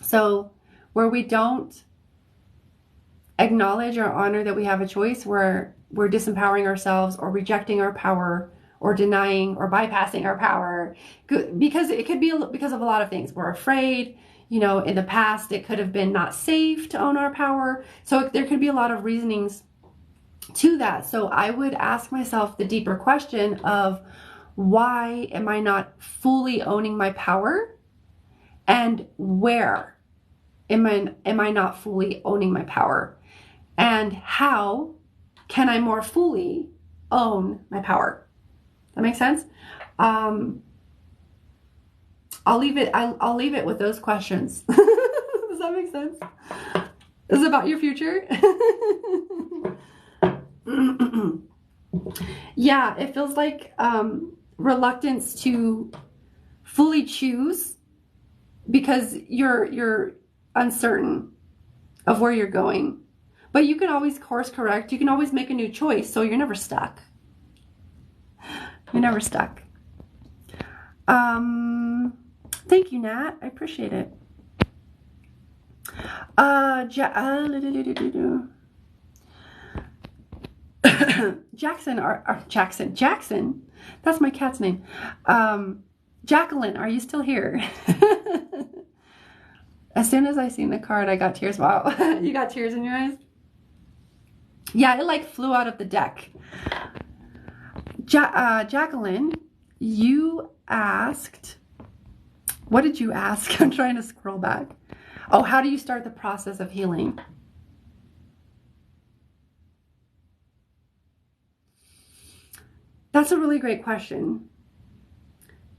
So where we don't acknowledge or honor that we have a choice, where we're disempowering ourselves or rejecting our power or denying or bypassing our power, because it could be because of a lot of things. We're afraid, you know, in the past it could have been not safe to own our power. So there could be a lot of reasonings to that. So I would ask myself the deeper question of, why am I not fully owning my power? And where am I not fully owning my power? And how can I more fully own my power? That makes sense? I'll leave it with those questions. Does that make sense? Is it about your future? Yeah, it feels like reluctance to fully choose because you're uncertain of where you're going. But you can always course correct. You can always make a new choice, so you're never stuck. You're never stuck. Thank you, Nat. I appreciate it. Jackson. That's my cat's name. Jacqueline, are you still here? As soon as I seen the card, I got tears. Wow, you got tears in your eyes? Yeah, it like flew out of the deck. Jacqueline, you asked, what did you ask? I'm trying to scroll back. Oh, how do you start the process of healing? That's a really great question.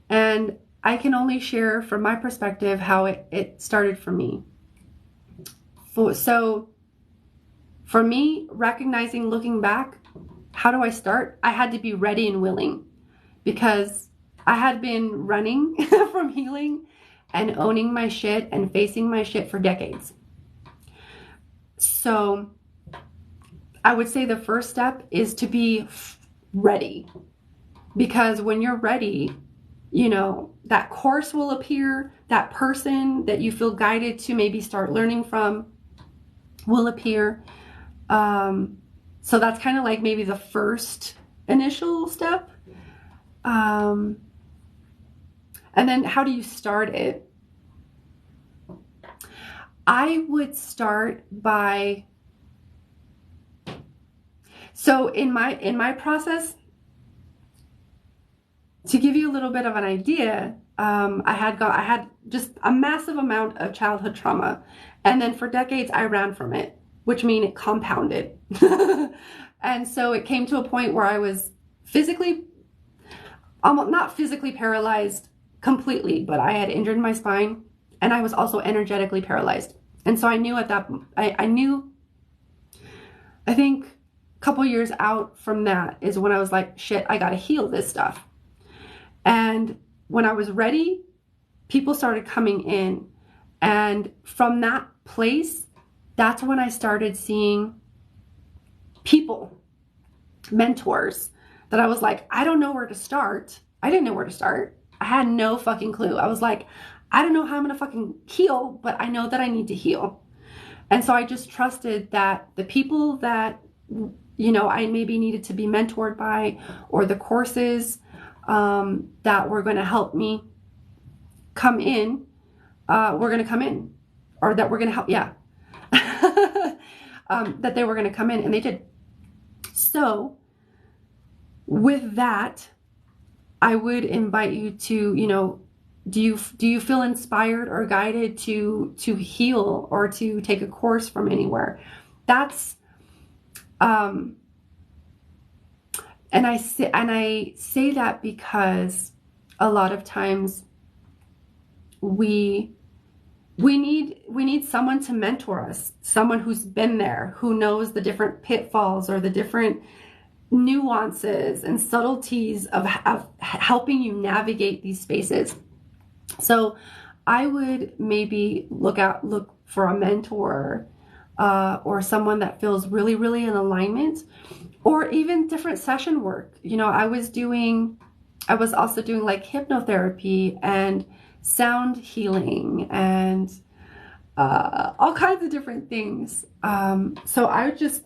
And I can only share from my perspective how it started for me. So for me, recognizing, looking back, how do I start? I had to be ready and willing, because I had been running from healing and owning my shit and facing my shit for decades. So I would say the first step is to be ready, because when you're ready, you know, that course will appear, that person that you feel guided to maybe start learning from will appear. So that's kind of like maybe the first initial step. And then how do you start it? I would start by, so in my process, to give you a little bit of an idea, I had just a massive amount of childhood trauma, and then for decades I ran from it, which means it compounded. And so it came to a point where I was physically, almost not physically paralyzed completely, but I had injured my spine, and I was also energetically paralyzed. And so I knew at that, I knew, I think a couple years out from that is when I was like, shit, I gotta heal this stuff. And when I was ready, people started coming in. And from that place, that's when I started seeing people, mentors, that I was like, I don't know where to start. I didn't know where to start. I had no fucking clue. I was like, I don't know how I'm gonna fucking heal, but I know that I need to heal. And so I just trusted that the people that, you know, I maybe needed to be mentored by, or the courses that were going to help me come in, were going to come in, or that were going to help, yeah, that they were going to come in, and they did. So with that, I would invite you to, you know, do you feel inspired or guided to heal or to take a course from anywhere? That's, and I say that because a lot of times we need someone to mentor us, someone who's been there, who knows the different pitfalls or the different nuances and subtleties of helping you navigate these spaces. So I would maybe look for a mentor, or someone that feels really, really in alignment, or even different session work. You know, I was also doing like hypnotherapy and sound healing and all kinds of different things. So I would just,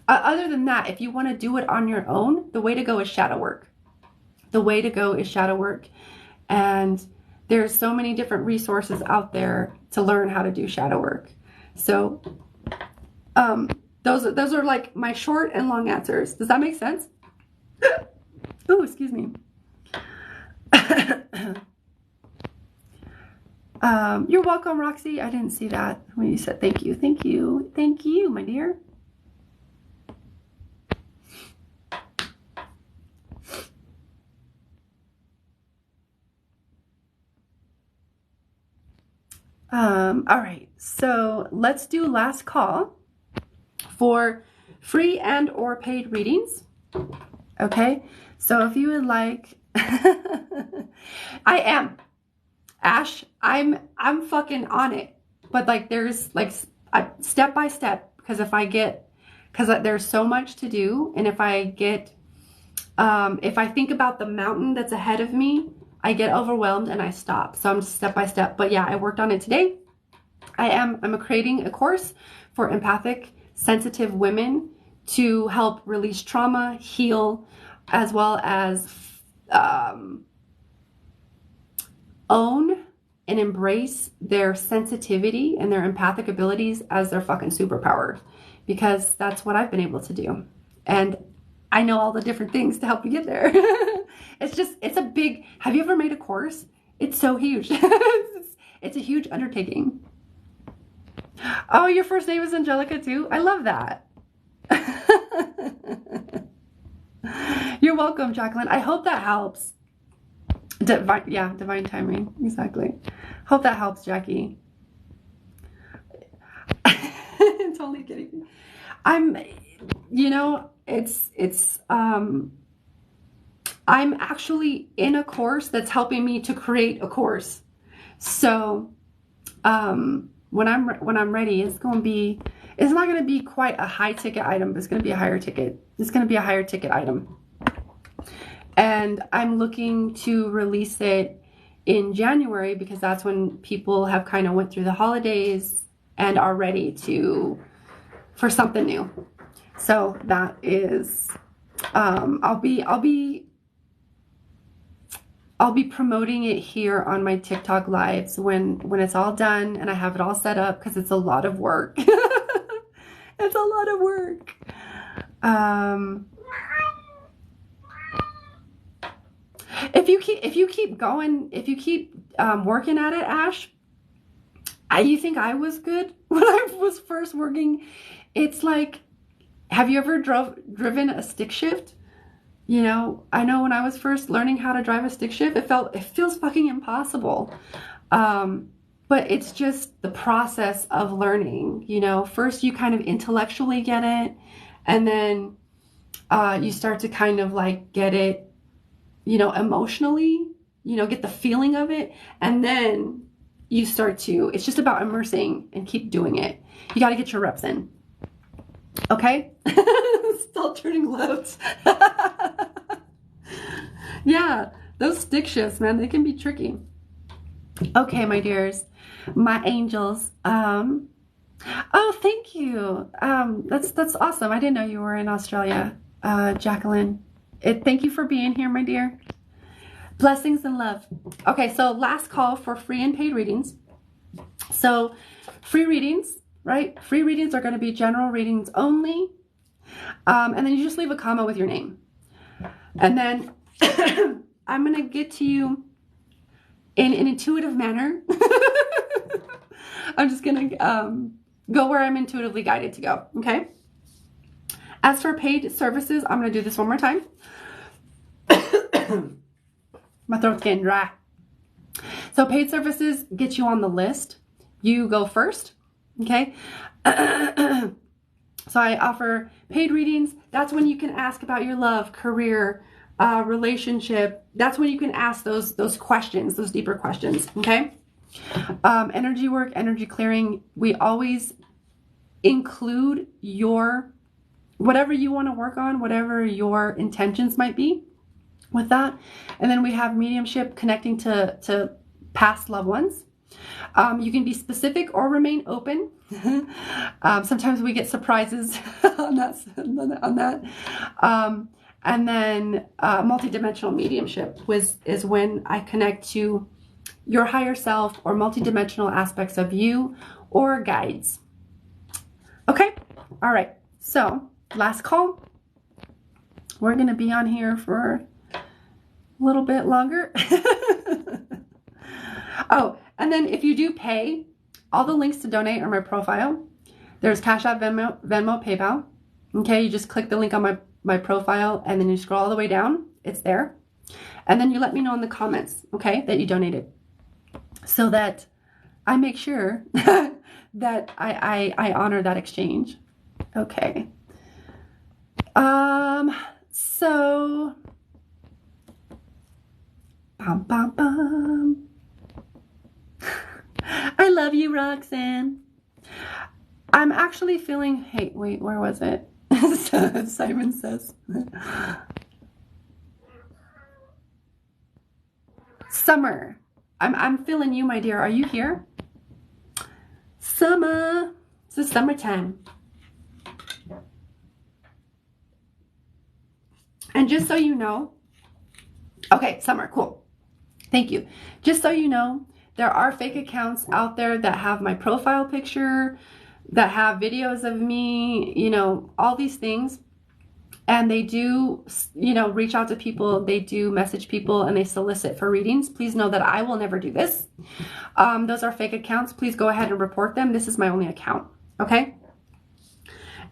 other than that, if you want to do it on your own, the way to go is shadow work. The way to go is shadow work. And there's so many different resources out there to learn how to do shadow work. So those are like my short and long answers. Does that make sense? Oh, excuse me. You're welcome, Roxy. I didn't see that when you said thank you. Thank you. Thank you, my dear. All right, so let's do last call for free and or paid readings. Okay, so if you would like, I am, Ash, I'm fucking on it, but like there's like step by step, because there's so much to do, and if I think about the mountain that's ahead of me, I get overwhelmed and I stop. So I'm just step by step. But yeah, I worked on it today. I'm creating a course for empathic, sensitive women to help release trauma, heal, as well as own and embrace their sensitivity and their empathic abilities as their fucking superpower. Because that's what I've been able to do. And I know all the different things to help you get there. It's a big, have you ever made a course? It's so huge. It's a huge undertaking. Oh, your first name is Angelica too? I love that. You're welcome, Jacqueline. I hope that helps. Divine timing. Exactly. Hope that helps, Jackie. Totally kidding. I'm actually in a course that's helping me to create a course. So when I'm ready, it's not going to be quite a high ticket item, but it's going to be a higher ticket. It's going to be a higher ticket item. And I'm looking to release it in January because that's when people have kind of went through the holidays and are ready for something new. So that is, I'll be promoting it here on my TikTok lives when it's all done and I have it all set up, because it's a lot of work. It's a lot of work. If you keep going, if you keep working at it, Ash, you think I was good when I was first working? It's like, have you ever driven a stick shift? You know, I know when I was first learning how to drive a stick shift, it feels fucking impossible. But it's just the process of learning. You know, first you kind of intellectually get it, and then you start to kind of like get it, you know, emotionally, you know, get the feeling of it. And then you start to, it's just about immersing and keep doing it. You got to get your reps in. Okay? Still turning left. Yeah, those stick shifts, man, they can be tricky. Okay, my dears, my angels. Oh, thank you. That's awesome. I didn't know you were in Australia, Jacqueline. Thank you for being here, my dear. Blessings and love. Okay, so last call for free and paid readings. So free readings, right? Free readings are going to be general readings only. And then you just leave a comment with your name. And then I'm going to get to you in an intuitive manner. I'm just going to go where I'm intuitively guided to go, okay? As for paid services, I'm going to do this one more time. My throat's getting dry. So paid services get you on the list. You go first, okay? So I offer paid readings. That's when you can ask about your love, career, relationship. That's when you can ask those questions, those deeper questions, okay? Energy work, energy clearing. We always include whatever you want to work on, whatever your intentions might be with that. And then we have mediumship, connecting to past loved ones. You can be specific or remain open. Sometimes we get surprises on that. And then multidimensional mediumship is when I connect to your higher self or multidimensional aspects of you or guides. Okay? All right. So, last call. We're going to be on here for a little bit longer. Oh, and then if you do pay, all the links to donate are my profile. There's Cash App, Venmo, PayPal. Okay, you just click the link on my profile and then you scroll all the way down. It's there. And then you let me know in the comments, okay, that you donated, so that I make sure that I honor that exchange. Okay. So bum, bum, bum. I love you, Roxanne. I'm actually feeling, hey, wait, where was it? Simon says. Summer. I'm feeling you, my dear. Are you here? Summer. It's the summertime. And just so you know, okay, Summer, cool. Thank you. Just so you know, there are fake accounts out there that have my profile picture, that have videos of me, you know, all these things. And they do, you know, reach out to people, they do message people, and they solicit for readings. Please know that I will never do this. Those are fake accounts. Please go ahead and report them. This is my only account, okay?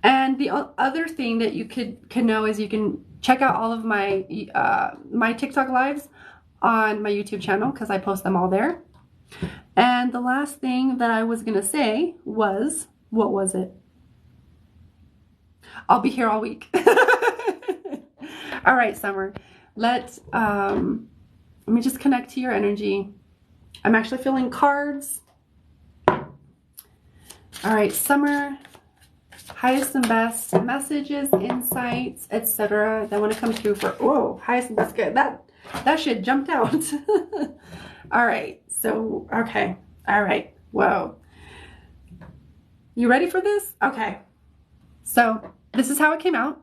And the other thing that you can know is you can check out all of my my TikTok lives on my YouTube channel, because I post them all there. And the last thing that I was gonna say was, what was it? I'll be here all week. All right, Summer. Let me just connect to your energy. I'm actually feeling cards. All right, Summer. highest and best messages, insights, etc. that want to come through for, whoa, highest and best. Good. That shit jumped out. All right. So, okay. All right. Whoa. You ready for this? Okay. So this is how it came out.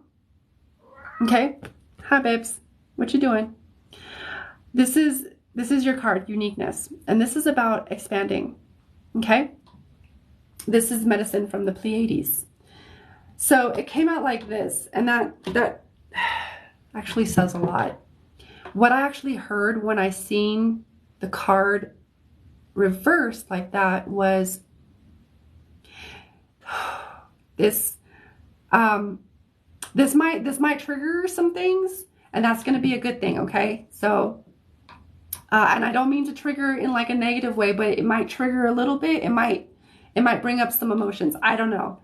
Okay. Hi, babes. What you doing? This is your card, uniqueness. And this is about expanding. Okay. This is medicine from the Pleiades. So it came out like this, and that actually says a lot. What I actually heard when I seen the card reversed like that was this might trigger some things, and that's going to be a good thing. Okay. So and I don't mean to trigger in like a negative way, but it might trigger a little bit. It might bring up some emotions. I don't know.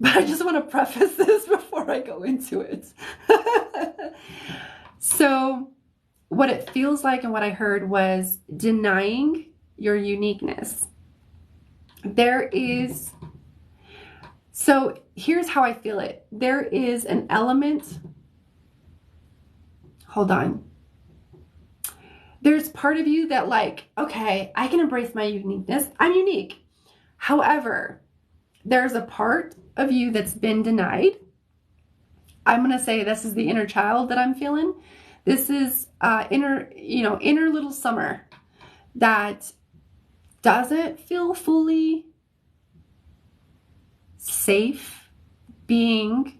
But I just want to preface this before I go into it. So what it feels like and what I heard was denying your uniqueness. So here's how I feel it. There is an element, hold on. There's part of you that like, okay, I can embrace my uniqueness. I'm unique. However, there's a part of you that's been denied. I'm going to say this is the inner child that I'm feeling. This is inner little Summer that doesn't feel fully safe being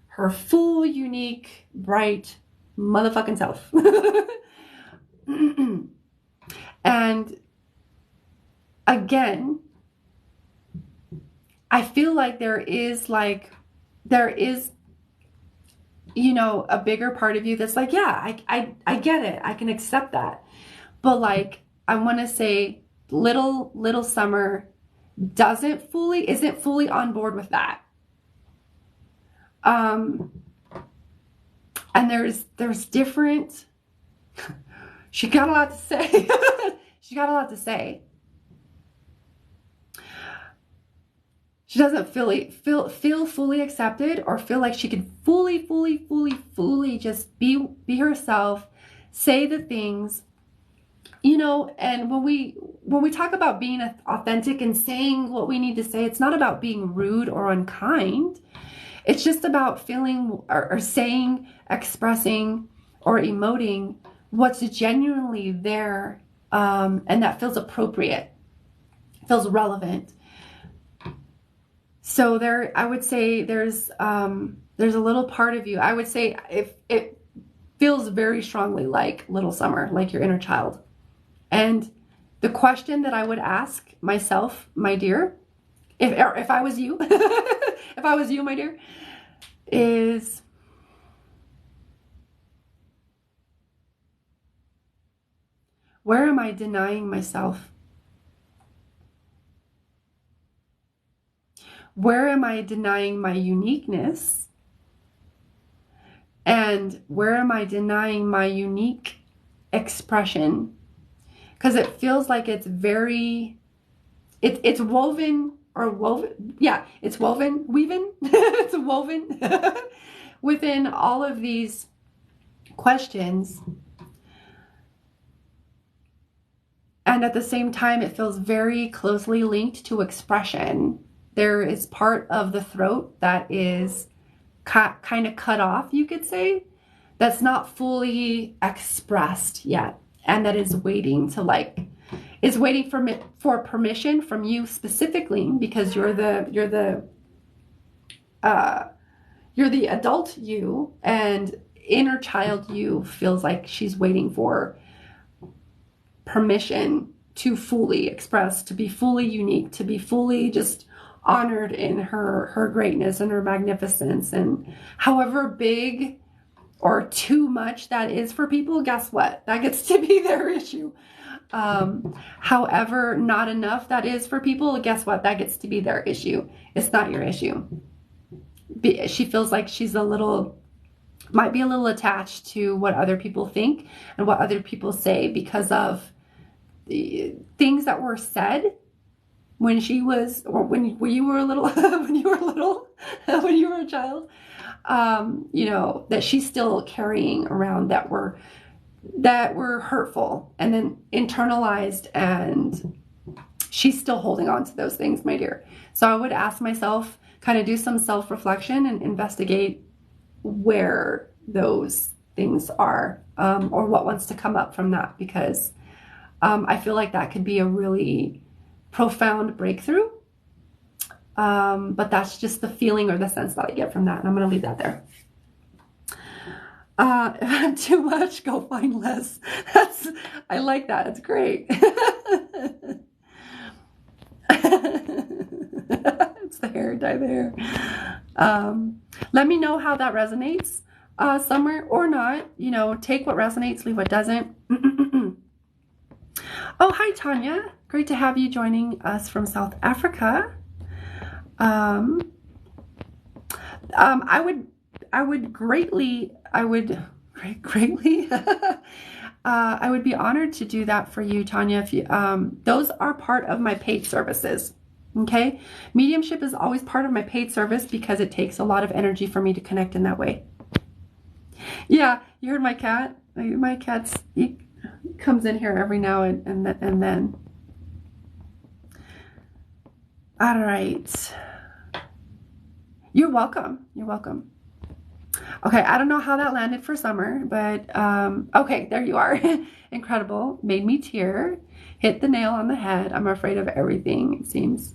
her full, unique, bright motherfucking self. And again, I feel like there is, a bigger part of you that's like, yeah, I get it. I can accept that. But like, I want to say little Summer isn't fully on board with that. And there's different, she got a lot to say. She got a lot to say. She doesn't feel fully accepted or feel like she can fully just be herself, say the things, and when we talk about being authentic and saying what we need to say, it's not about being rude or unkind. It's just about feeling or saying, expressing, or emoting what's genuinely there, and that feels appropriate, feels relevant. So I would say there's a little part of you. I would say it feels very strongly like little Summer, like your inner child. And the question that I would ask myself, my dear, if I was you, if I was you, my dear, is where am I denying myself? Where am I denying my uniqueness? And where am I denying my unique expression? Because it feels like it's woven it's woven it's woven within all of these questions. And at the same time, it feels very closely linked to expression. There is part of the throat that is kind of cut off, you could say, that's not fully expressed yet, and that is waiting for permission from you specifically, because you're the adult you, and inner child you feels like she's waiting for permission to fully express, to be fully unique, to be fully just honored in her greatness and her magnificence. And however big or too much that is for people, guess what? That gets to be their issue. However not enough that is for people, guess what? That gets to be their issue. It's not your issue. She feels like she's might be a little attached to what other people think and what other people say because of the things that were said when she was, or when you were a little, when you were little, when you were a child, you know, that she's still carrying around that were hurtful and then internalized, and she's still holding on to those things, my dear. So I would ask myself, kind of do some self-reflection and investigate where those things are, or what wants to come up from that, because I feel like that could be a really profound breakthrough. But that's just the feeling or the sense that I get from that. And I'm going to leave that there. Too much, go find less. I like that. It's great. It's the hair, dye the hair. Let me know how that resonates, Summer, or not. You know, take what resonates, leave what doesn't. Oh, hi, Tanya. Great to have you joining us from South Africa. I would greatly, I would be honored to do that for you, Tanya. If you, those are part of my paid services. Okay. Mediumship is always part of my paid service because it takes a lot of energy for me to connect in that way. Yeah. You heard my cat. My cat's, he comes in here every now and then. All right. You're welcome. You're welcome. Okay, I don't know how that landed for Summer, but okay, there you are. Incredible. Made me tear. Hit the nail on the head. I'm afraid of everything, it seems.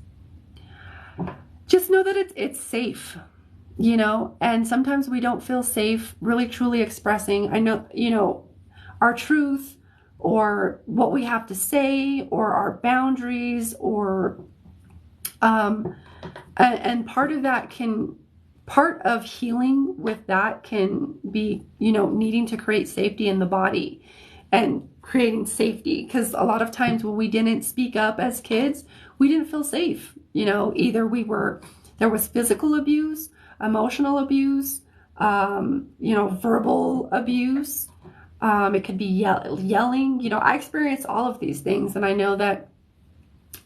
Just know that it's safe, you know, and sometimes we don't feel safe really truly expressing, I know, you know, our truth or what we have to say or our boundaries or and part of healing with that can be, you know, needing to create safety in the body and creating safety. Because a lot of times when we didn't speak up as kids, we didn't feel safe. You know, either there was physical abuse, emotional abuse, you know, verbal abuse. It could be yelling. You know, I experienced all of these things, and I know that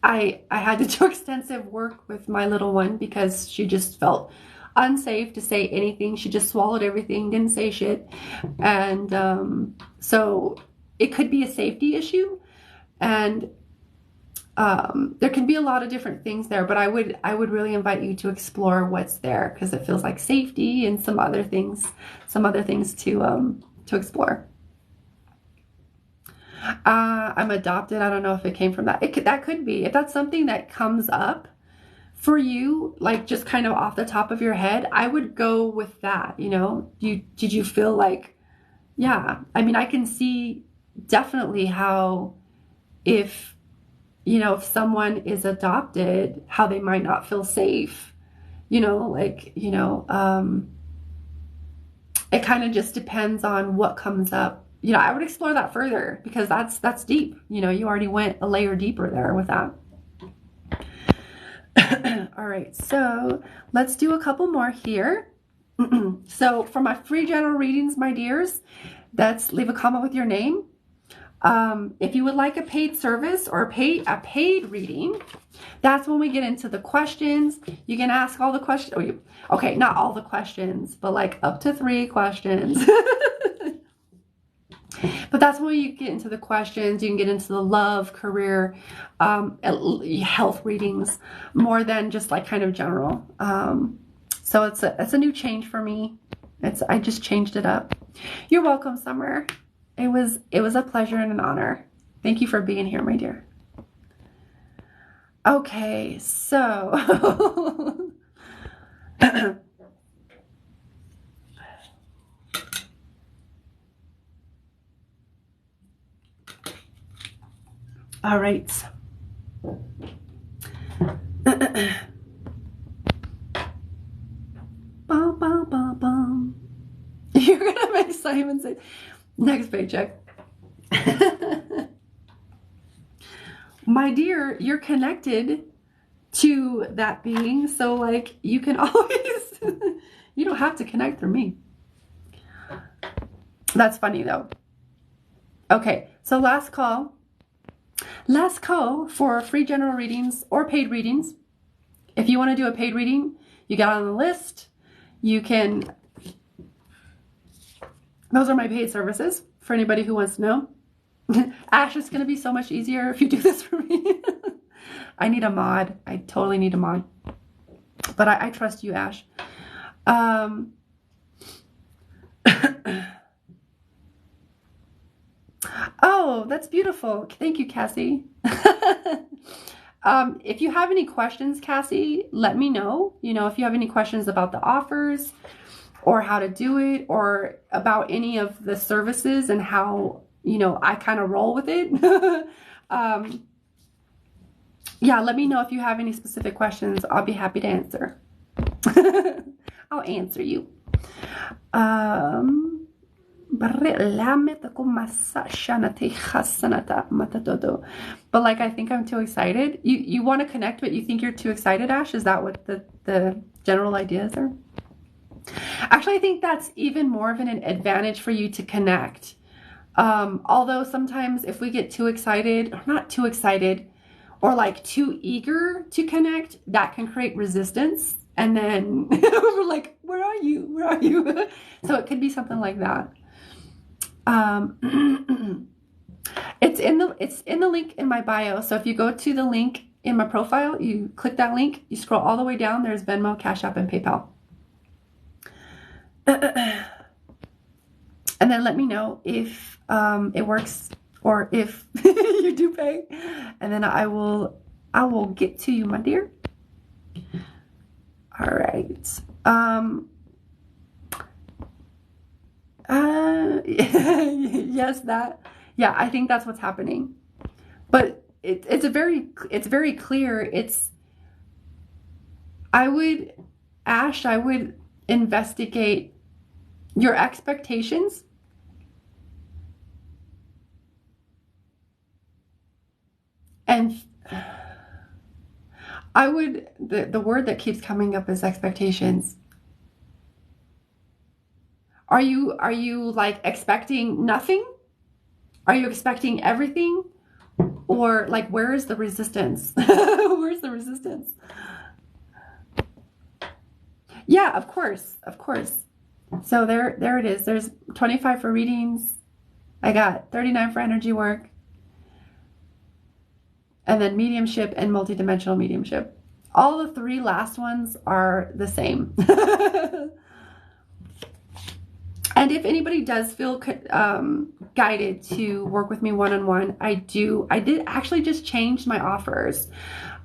I had to do extensive work with my little one because she just felt unsafe to say anything. She just swallowed everything, didn't say shit. And so it could be a safety issue, and there can be a lot of different things there, but I would really invite you to explore what's there, because it feels like safety and some other things to explore. I'm adopted. I don't know if it came from that. That could be. If that's something that comes up for you, like just kind of off the top of your head, I would go with that. You know, did you feel like, yeah, I mean, I can see definitely how if someone is adopted, how they might not feel safe, you know, like, you know, it kind of just depends on what comes up. You know, I would explore that further because that's deep. You know, you already went a layer deeper there with that. All right, so let's do a couple more here. So for my free general readings, my dears, leave a comment with your name. If you would like a paid service or a paid reading, that's when we get into the questions. You can ask all the questions. Okay, not all the questions, but like up to 3 questions. But that's when you get into the questions. You can get into the love, career, health readings, more than just like kind of general. So it's a new change for me. I just changed it up. You're welcome, Summer. It was a pleasure and an honor. Thank you for being here, my dear. Okay, so all right. Bum, bum, bum, bum. You're gonna make Simon say, next paycheck. My dear, you're connected to that being, so like you can always, you don't have to connect through me. That's funny though. Okay, so last call. Last call for free general readings or paid readings. If you want to do a paid reading, you get on the list. You can, those are my paid services for anybody who wants to know. Ash, it's going to be so much easier if you do this for me. I need a mod. I totally need a mod. But I trust you, Ash. Oh, that's beautiful. Thank you, Cassie. If you have any questions, Cassie, let me know. You know, if you have any questions about the offers or how to do it or about any of the services and how, you know, I kind of roll with it. Yeah, let me know if you have any specific questions. I'll be happy to answer. I'll answer you. But like, I think I'm too excited. You want to connect, but you think you're too excited, Ash? Is that what the general ideas are? Actually, I think that's even more of an advantage for you to connect. Although sometimes if we get too excited, or not too excited, or like too eager to connect, that can create resistance. And then we're like, where are you? Where are you? So it could be something like that. It's in the link in my bio. So if you go to the link in my profile, you click that link, you scroll all the way down, there's Venmo, Cash App, and PayPal. And then let me know if it works or if you do pay. And then I will get to you, my dear. All right. Yes, that. Yeah, I think that's what's happening. But it's very clear. I would investigate your expectations. And the word that keeps coming up is expectations. Are you like expecting nothing? Are you expecting everything? Or like, where is the resistance? Where's the resistance? Yeah, of course. So there it is. There's 25 for readings. I got 39 for energy work. And then mediumship and multidimensional mediumship. All the three last ones are the same. And if anybody does feel guided to work with me one-on-one, I did actually just change my offers.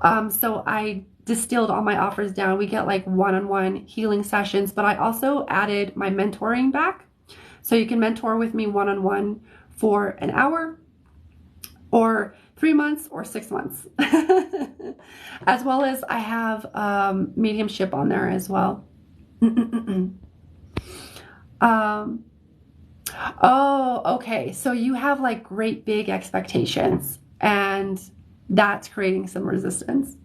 So I distilled all my offers down. We get like one-on-one healing sessions, but I also added my mentoring back. So you can mentor with me one-on-one for an hour or 3 months or 6 months. As well as I have mediumship on there as well. Oh, okay. So you have like great big expectations and that's creating some resistance.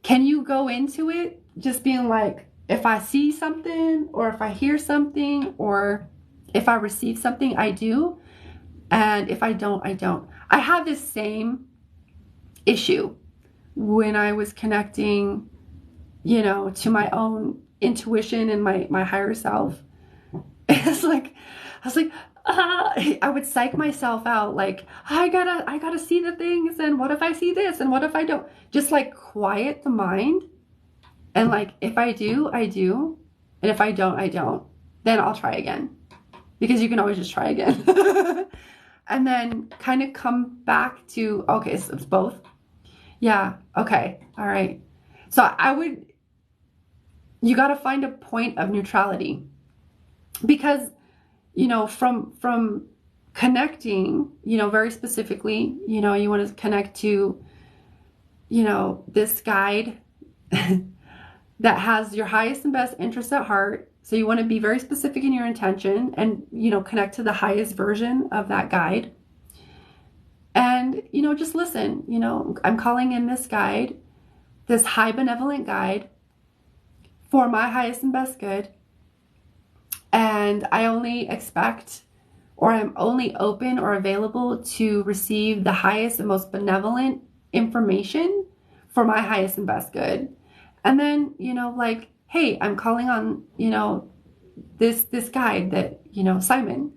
Can you go into it just being like, if I see something or if I hear something or if I receive something, I do. And if I don't, I don't. I have this same issue when I was connecting, you know, to my own intuition and my higher self. It's like, I was like, I would psych myself out. Like, I gotta see the things. And what if I see this? And what if I don't? Just like quiet the mind. And like, if I do, I do. And if I don't, I don't. Then I'll try again. Because you can always just try again. And then kind of come back to, okay, so it's both. Yeah. Okay. All right. So you got to find a point of neutrality. Because, you know, from connecting, you know, very specifically, you know, you want to connect to, you know, this guide that has your highest and best interests at heart. So you want to be very specific in your intention and, you know, connect to the highest version of that guide. And, you know, just listen, you know, I'm calling in this guide, this high benevolent guide for my highest and best good. And I only expect or I'm only open or available to receive the highest and most benevolent information for my highest and best good. And then, like, hey, I'm calling on, this guide that, Simon.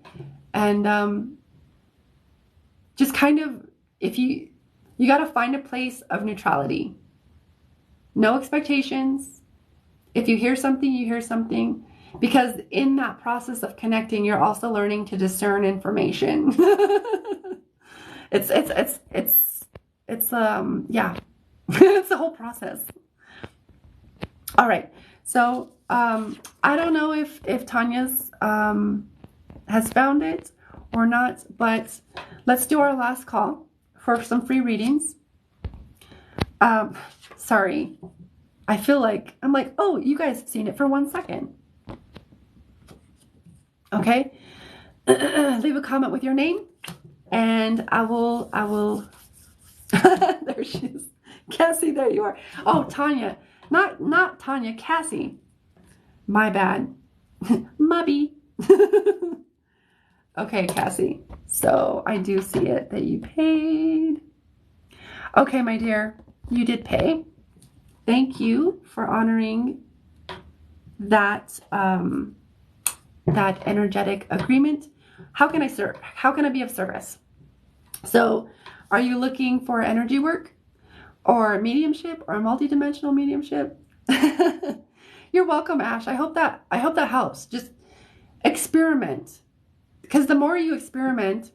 And just kind of, if you got to find a place of neutrality. No expectations. If you hear something, you hear something. Because in that process of connecting, you're also learning to discern information. it's yeah. It's the whole process. All right. So I don't know if Tanya's has found it or not, but let's do our last call for some free readings. Sorry. I feel like, I'm like, oh, you guys have seen it for 1 second. Okay. Leave a comment with your name and I will, there she is. Cassie, there you are. Oh, Tanya, not Tanya, Cassie. My bad. Mubby. Okay, Cassie. So I do see it that you paid. Okay, my dear, you did pay. Thank you for honoring that that energetic agreement. How can I serve? How can I be of service? So, are you looking for energy work, or mediumship, or multidimensional mediumship? You're welcome, Ash. I hope that helps. Just experiment, because the more you experiment,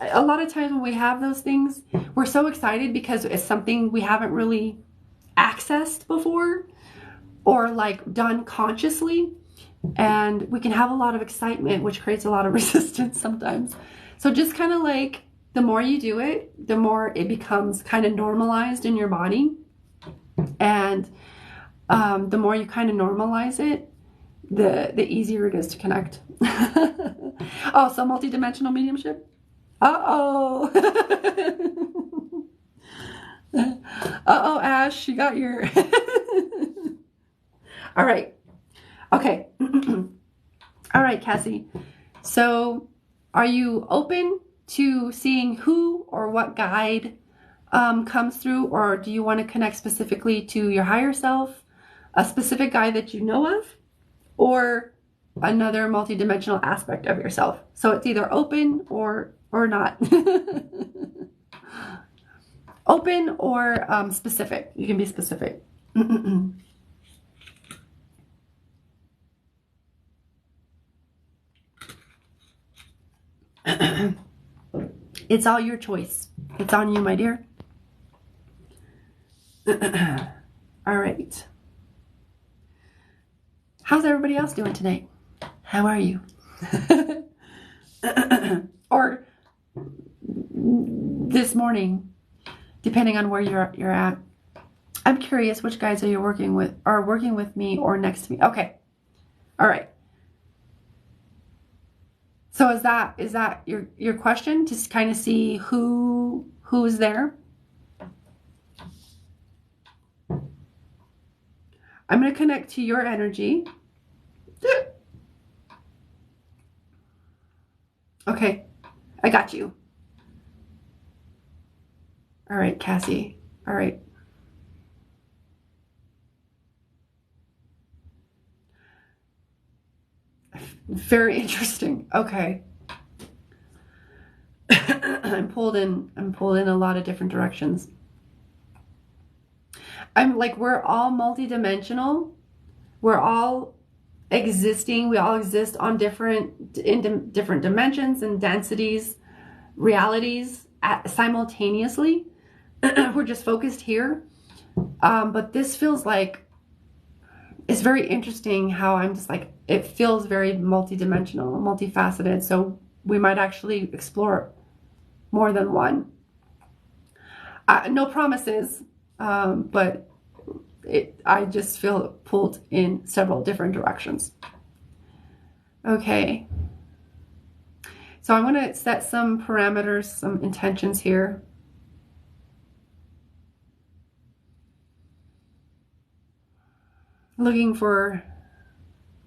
a lot of times when we have those things, we're so excited because it's something we haven't really accessed before or like done consciously, and we can have a lot of excitement, which creates a lot of resistance sometimes. So just kind of like, the more you do it, the more it becomes kind of normalized in your body, and the more you kind of normalize it, the easier it is to connect. Oh, so multidimensional mediumship. Uh-oh. Uh-oh, Ash, you got your... All right. Okay. All right, Cassie. So are you open to seeing who or what guide comes through, or do you want to connect specifically to your higher self, a specific guide that you know of, or another multidimensional aspect of yourself? So it's either open or not. Open or specific. You can be specific. It's all your choice. It's on you, my dear. All right. How's everybody else doing today? How are you? Or this morning, depending on where you're at. I'm curious, which guides are you working with me or next to me? Okay. All right. So is that your question, to kind of see who's there? I'm going to connect to your energy. Okay. I got you. All right, Cassie. All right. Very interesting. Okay. I'm pulled in a lot of different directions. I'm like, we're all multidimensional. We're all existing. We all exist on different dimensions and densities, realities simultaneously. We're just focused here. But this feels like, it's very interesting how I'm just like, it feels very multidimensional, multifaceted. So we might actually explore more than one. No promises, but I just feel pulled in several different directions. Okay. So I'm going to set some parameters, some intentions here.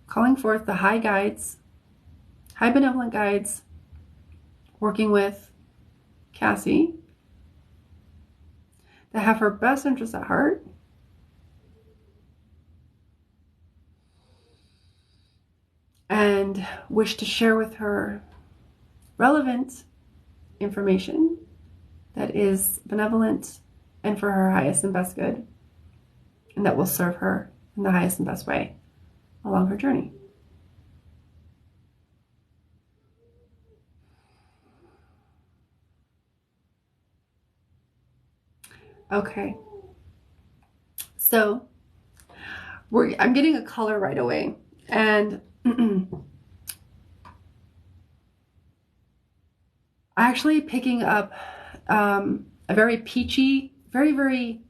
Calling forth the high guides, high benevolent guides, working with Cassie, that have her best interests at heart, and wish to share with her relevant information that is benevolent and for her highest and best good, and that will serve her in the highest and best way along her journey. Okay, so I'm getting a color right away, and I'm actually picking up a very peachy, very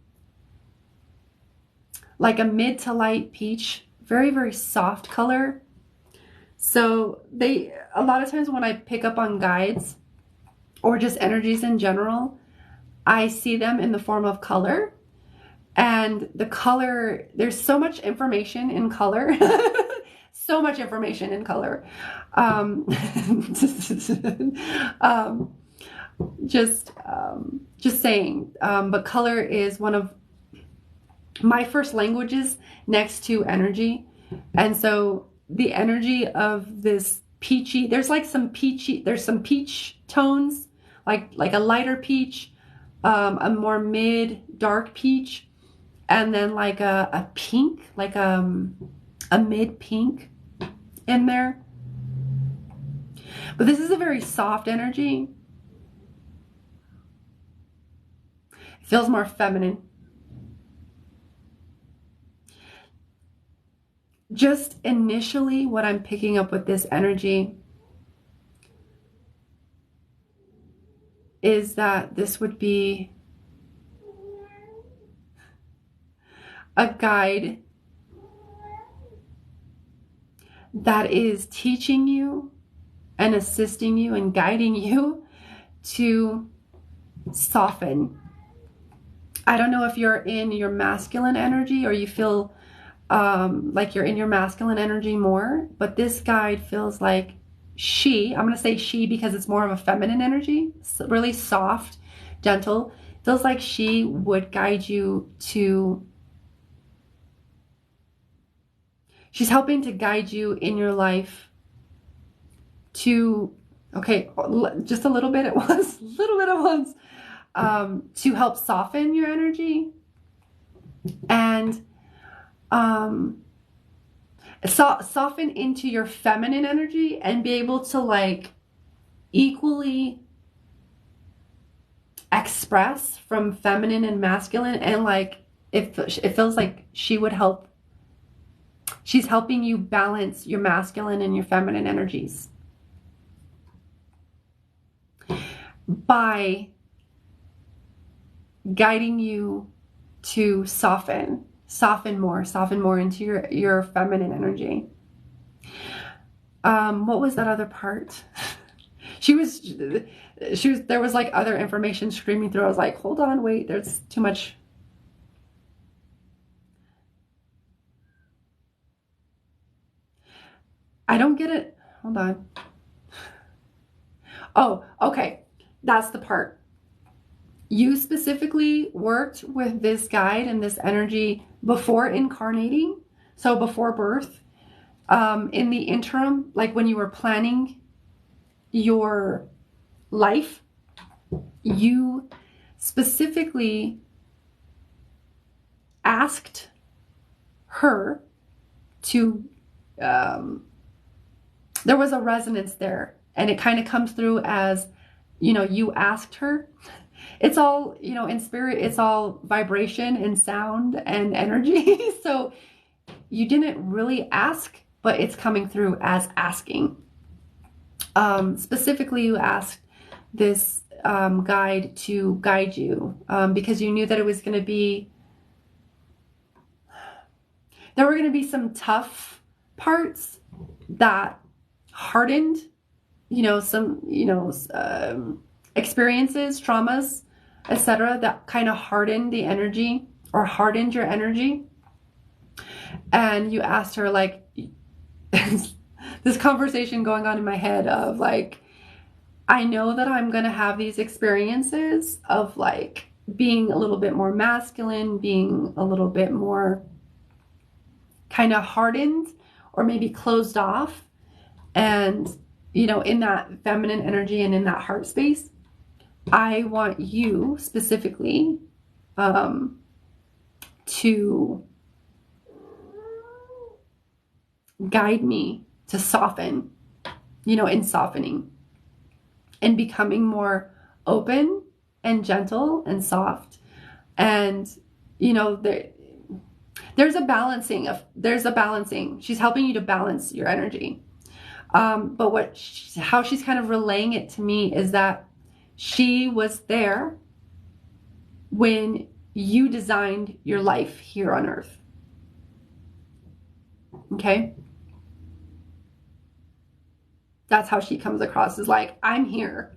like a mid to light peach, very soft color. So a lot of times when I pick up on guides or just energies in general, I see them in the form of color. And the color, there's so much information in color. So much information in color. Just saying. But color is one of my first languages next to energy. And so the energy of this peachy, there's some peach tones, like a lighter peach, a more mid dark peach, and then like a pink, like a mid pink in there. But this is a very soft energy. It feels more feminine. Just initially, what I'm picking up with this energy is that this would be a guide that is teaching you and assisting you and guiding you to soften. I don't know if you're in your masculine energy or you feel like you're in your masculine energy more, but this guide feels like I'm going to say she because it's more of a feminine energy, really soft, gentle. Feels like she would guide you to, she's helping to guide you in your life to, okay, just a little bit at once, to help soften your energy and soften into your feminine energy and be able to like equally express from feminine and masculine, and like it feels like she would help. She's helping you balance your masculine and your feminine energies by guiding you to soften more into your feminine energy. What was that other part? There was like other information screaming through. I was like, hold on, wait, there's too much. I don't get it. Hold on. Oh, okay. That's the part. You specifically worked with this guide and this energy before incarnating, so before birth. In the interim, like when you were planning your life, you specifically asked her to, there was a resonance there, and it kind of comes through as, you asked her. It's all, in spirit, it's all vibration and sound and energy. So you didn't really ask, but it's coming through as asking. Specifically, you asked this guide to guide you because you knew that it was going to be, there were going to be some tough parts that hardened, some, experiences, traumas, etc., that kind of hardened the energy or hardened your energy. And you asked her, like, this conversation going on in my head of like, I know that I'm going to have these experiences of like being a little bit more masculine, being a little bit more kind of hardened or maybe closed off. And, you know, in that feminine energy and in that heart space, I want you specifically to guide me to soften, you know, in softening and becoming more open and gentle and soft. And, you know, there's a balancing. She's helping you to balance your energy. But how she's kind of relaying it to me is that she was there when you designed your life here on earth. Okay? That's how she comes across, is like, I'm here.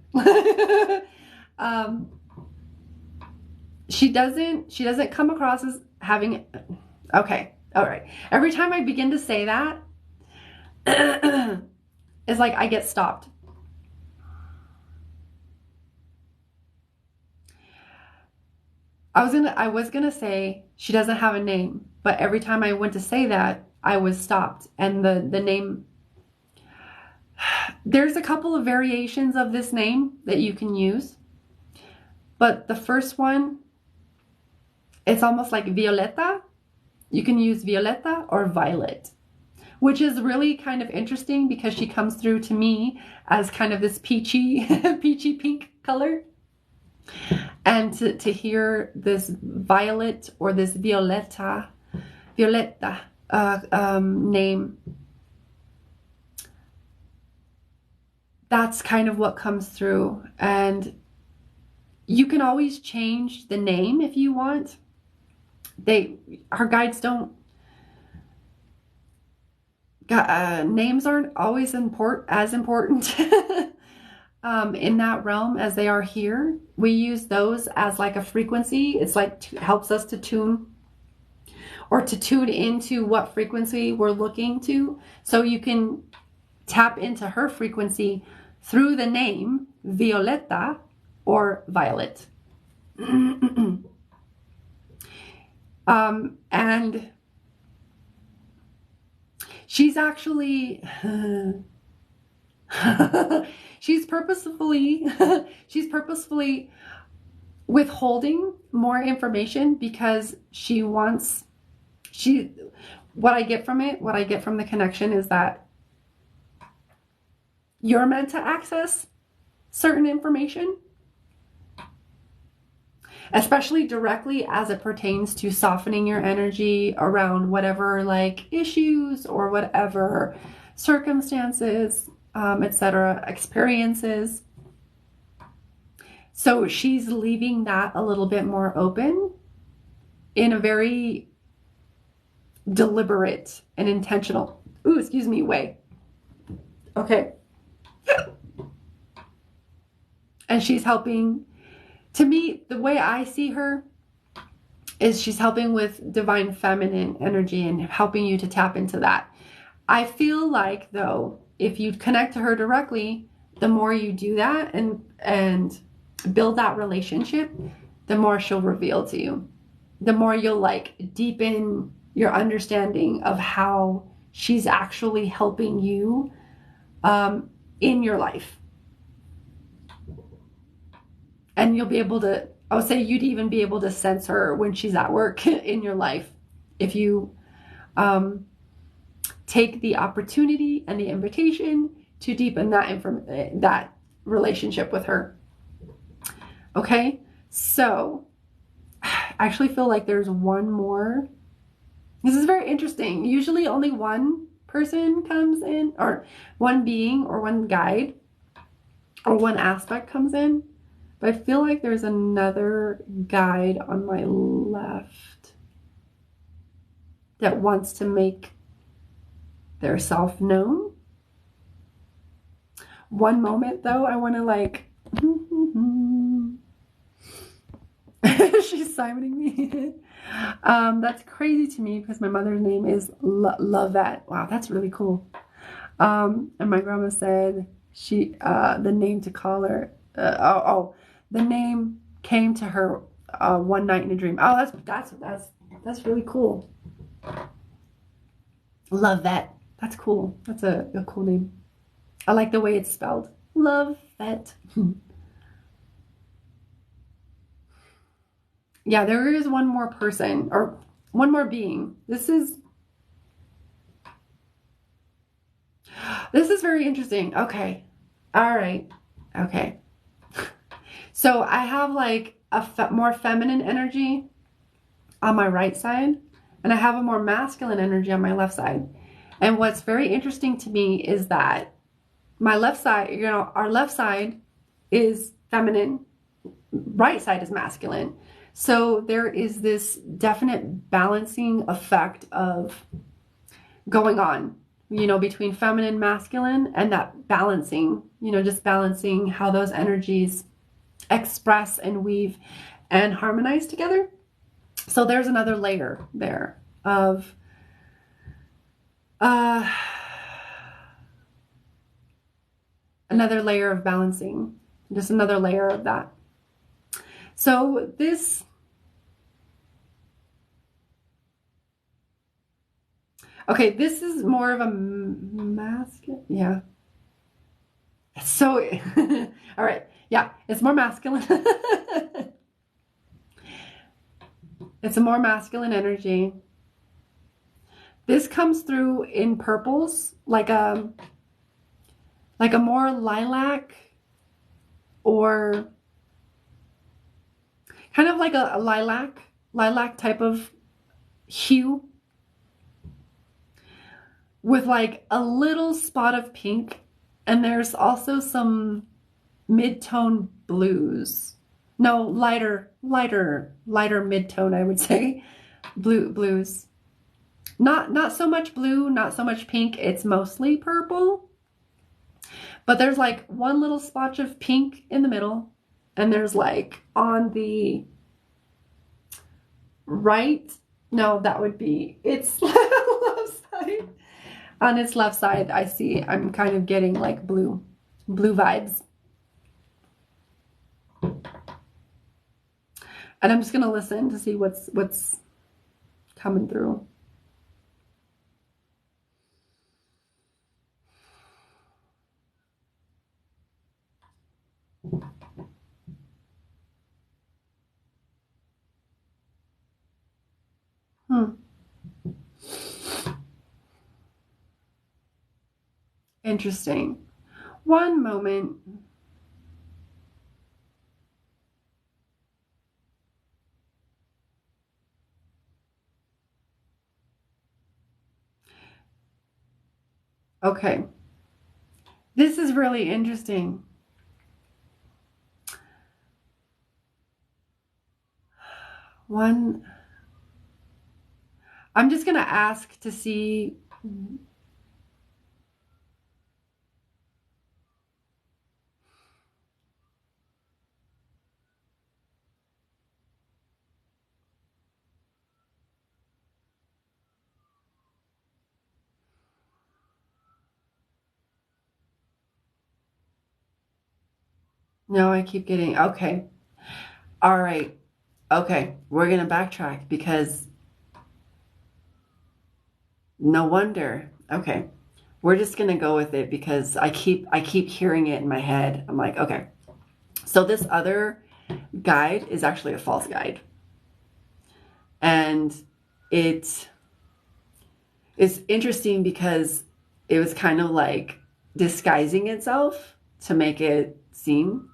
She doesn't come across as having, okay, all right. Every time I begin to say that, it's like I get stopped. I was gonna say she doesn't have a name, but every time I went to say that, I was stopped. And the name, there's a couple of variations of this name that you can use, but the first one, it's almost like Violeta. You can use Violeta or Violet, which is really kind of interesting because she comes through to me as kind of this peachy pink color. And to hear this Violet or this Violeta name, that's kind of what comes through. And you can always change the name if you want. Our guides don't, names aren't always as important in that realm as they are here. We use those as like a frequency. It's like helps us to tune into what frequency we're looking to. So you can tap into her frequency through the name Violeta or Violet. And she's actually she's purposefully withholding more information because what I get from the connection is that you're meant to access certain information, especially directly as it pertains to softening your energy around whatever like issues or whatever circumstances, etc., experiences. So she's leaving that a little bit more open in a very deliberate and intentional, way. Okay. And she's helping, to me, the way I see her is she's helping with divine feminine energy and helping you to tap into that. I feel like, though, if you connect to her directly, the more you do that and build that relationship, the more she'll reveal to you. The more you'll like deepen your understanding of how she's actually helping you in your life. And you'll be able to, I would say you'd even be able to sense her when she's at work in your life if you take the opportunity and the invitation to deepen that relationship with her. Okay, so I actually feel like there's one more. This is very interesting. Usually only one person comes in, or one being or one guide or one aspect comes in. But I feel like there's another guide on my left that wants to make their self known. One moment though, I want to like, she's simoning me. That's crazy to me because my mother's name is Lavette. Wow, that's really cool. And my grandma said, the name to call her. The name came to her one night in a dream. Oh, that's really cool. Love that. That's cool. That's a cool name. I like the way it's spelled. Love that. Yeah, there is one more person or one more being. This is very interesting. Okay. All right. Okay. So I have like a more feminine energy on my right side, and I have a more masculine energy on my left side. And what's very interesting to me is that my left side, our left side is feminine, right side is masculine. So there is this definite balancing effect of going on, between feminine, masculine, and that balancing, just balancing how those energies express and weave and harmonize together. So there's another layer there of another layer of balancing, just another layer of that. So this, okay, this is more of a masculine, yeah. So, all right, yeah, it's more masculine. It's a more masculine energy. This comes through in purples, like a more lilac, or kind of like a lilac type of hue, with like a little spot of pink. And there's also some mid-tone blues. No, lighter mid-tone, I would say. Blues. Not so much blue, not so much pink. It's mostly purple. But there's like one little spotch of pink in the middle. And there's like on the right, no, that would be its left side. On its left side, I'm kind of getting like blue vibes. And I'm just going to listen to see what's coming through. Interesting. One moment. Okay. This is really interesting. I'm just going to ask to see. No, I keep getting, okay. All right. Okay. We're going to backtrack because no wonder. Okay. We're just going to go with it because I keep hearing it in my head. I'm like, okay. So this other guide is actually a false guide. And it is interesting because it was kind of like disguising itself to make it seem.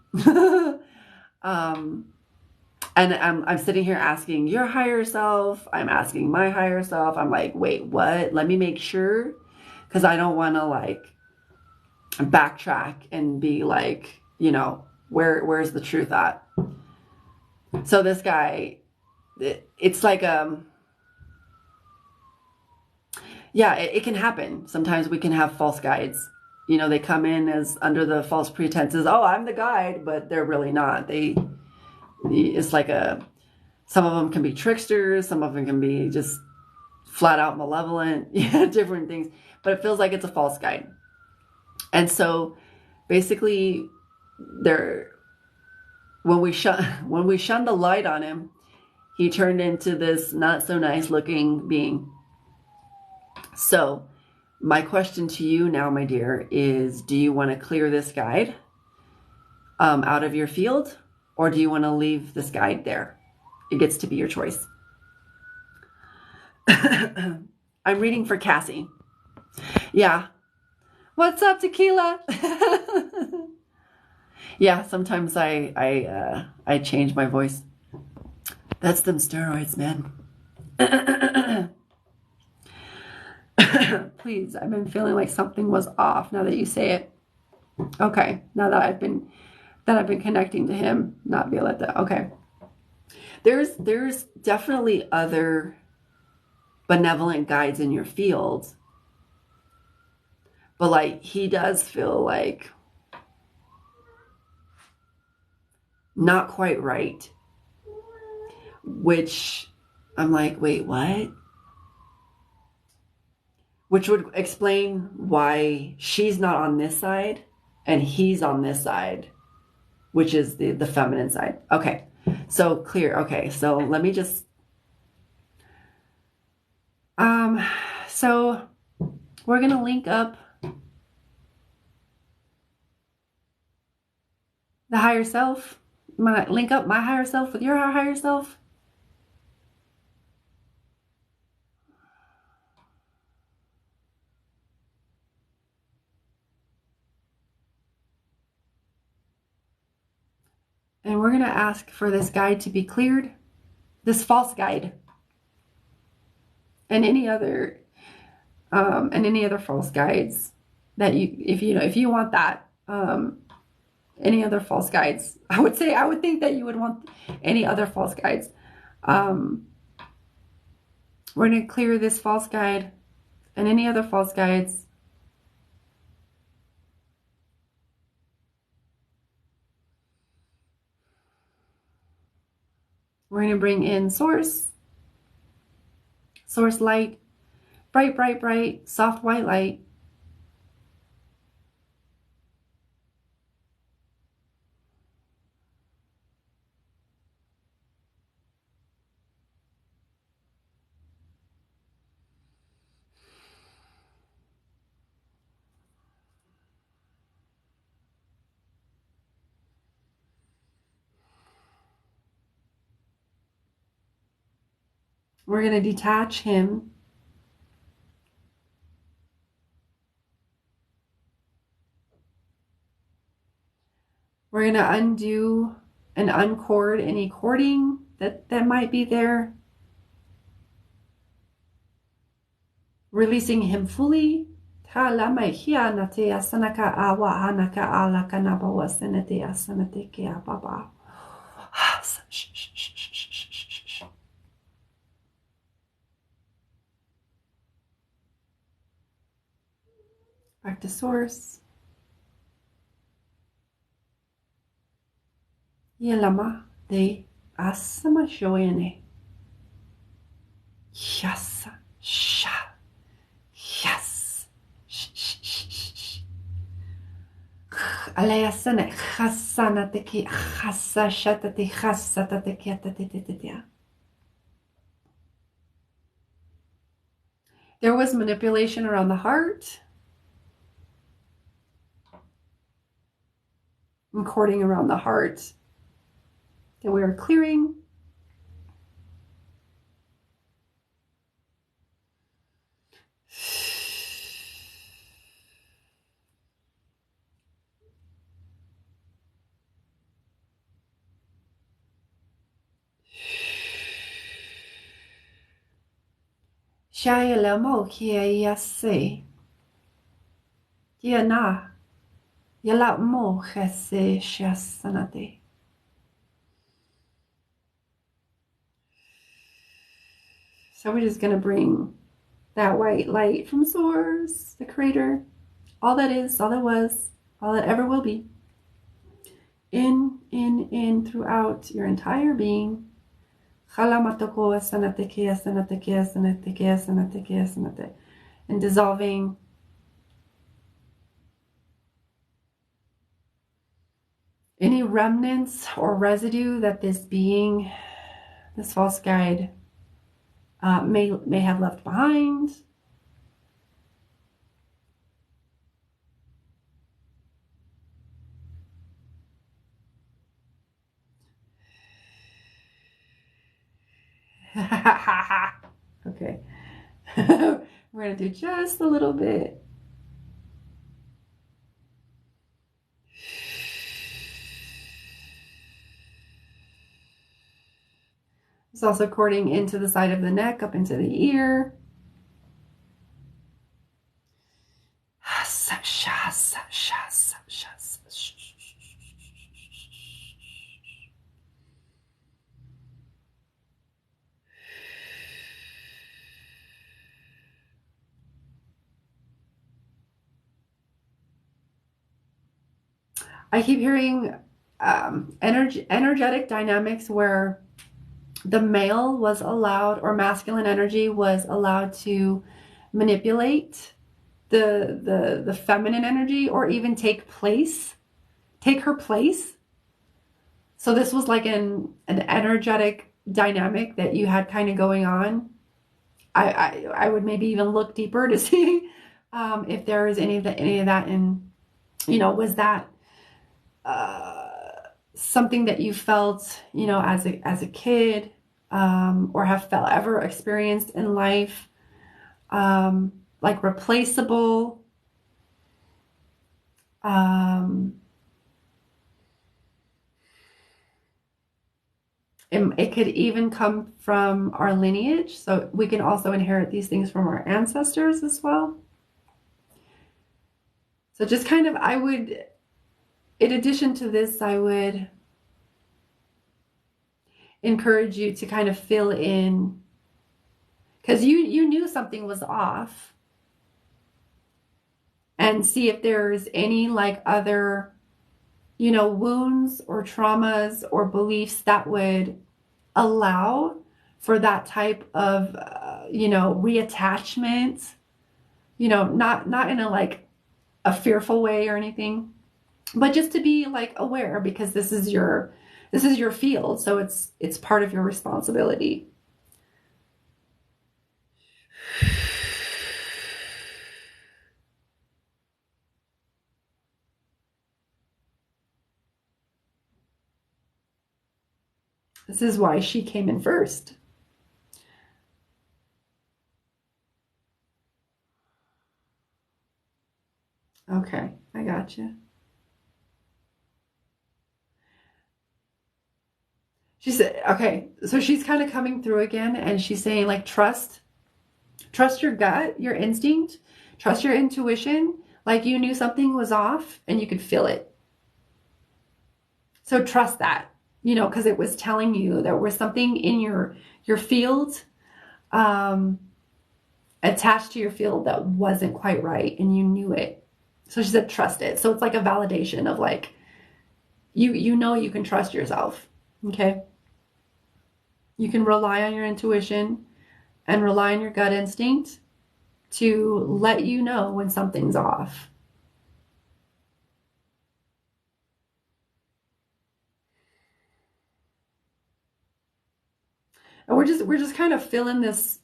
And I'm sitting here asking your higher self. I'm asking my higher self. I'm like, wait, what? Let me make sure. Because I don't want to like backtrack and be like, where's the truth at? So this guy, it's like, yeah, it can happen. Sometimes we can have false guides. They come in as under the false pretenses. Oh, I'm the guide, but they're really not. It's like some of them can be tricksters. Some of them can be just flat out malevolent, different things, but it feels like it's a false guide. And so basically, there when we shined the light on him, he turned into this not so nice looking being. So my question to you now, my dear, is do you want to clear this guide out of your field, or do you want to leave this guide there? It gets to be your choice. I'm reading for Cassie. Yeah. What's up, Tequila? Yeah, sometimes I change my voice. That's them steroids, man. Please, I've been feeling like something was off now that you say it. Okay, now that I've been connecting to him, not Violetta. Okay. There's definitely other benevolent guides in your field. But like he does feel like not quite right. Which I'm like, wait, what? Which would explain why she's not on this side and he's on this side, which is the feminine side. Okay, so clear. Okay, so let me just... So we're going to link up the higher self. I'm going to link up my higher self with your higher self. And we're going to ask for this guide to be cleared, this false guide, and any other false guides that if you want that, any other false guides. I would think that you would want any other false guides. We're going to clear this false guide and any other false guides. We're going to bring in source light, bright, bright, bright, soft white light. We're going to detach him. We're going to undo and uncord any cording that might be there. Releasing him fully. Back to source. Yelama de asama shoyene. Yes. Sha. Yes. Alayasane khasana teki khasa shatati khasata teki. There was manipulation around the heart and cording around the heart that we are clearing. Shayalamo kia yase. Yana. Yalamo hase shasanate. So we're just going to bring that white light from source, the creator, all that is, all that was, all that ever will be, in throughout your entire being. And dissolving any remnants or residue that this being, this false guide, may have left behind. Okay. We're going to do just a little bit. It's also cording into the side of the neck, up into the ear. I keep hearing energetic dynamics where the male was allowed, or masculine energy was allowed to manipulate the feminine energy, or even take her place. So this was like an energetic dynamic that you had kind of going on. I would maybe even look deeper to see if there is any of that, and was that something that you felt, as a kid, or have ever experienced in life, like replaceable. It could even come from our lineage, so we can also inherit these things from our ancestors as well. So just kind of, in addition to this, I would encourage you to kind of fill in, because you knew something was off, and see if there's any like other, wounds or traumas or beliefs that would allow for that type of, reattachment, not in a like a fearful way or anything, but just to be like aware, because this is your field, so it's part of your responsibility. This is why she came in first. Okay, I got you. She said, okay, so she's kind of coming through again, and she's saying like, trust your gut, your instinct, trust your intuition. Like you knew something was off and you could feel it. So trust that, because it was telling you there was something in your field, attached to your field, that wasn't quite right, and you knew it. So she said, trust it. So it's like a validation of like, you can trust yourself. Okay. You can rely on your intuition and rely on your gut instinct to let you know when something's off. And we're just kind of filling this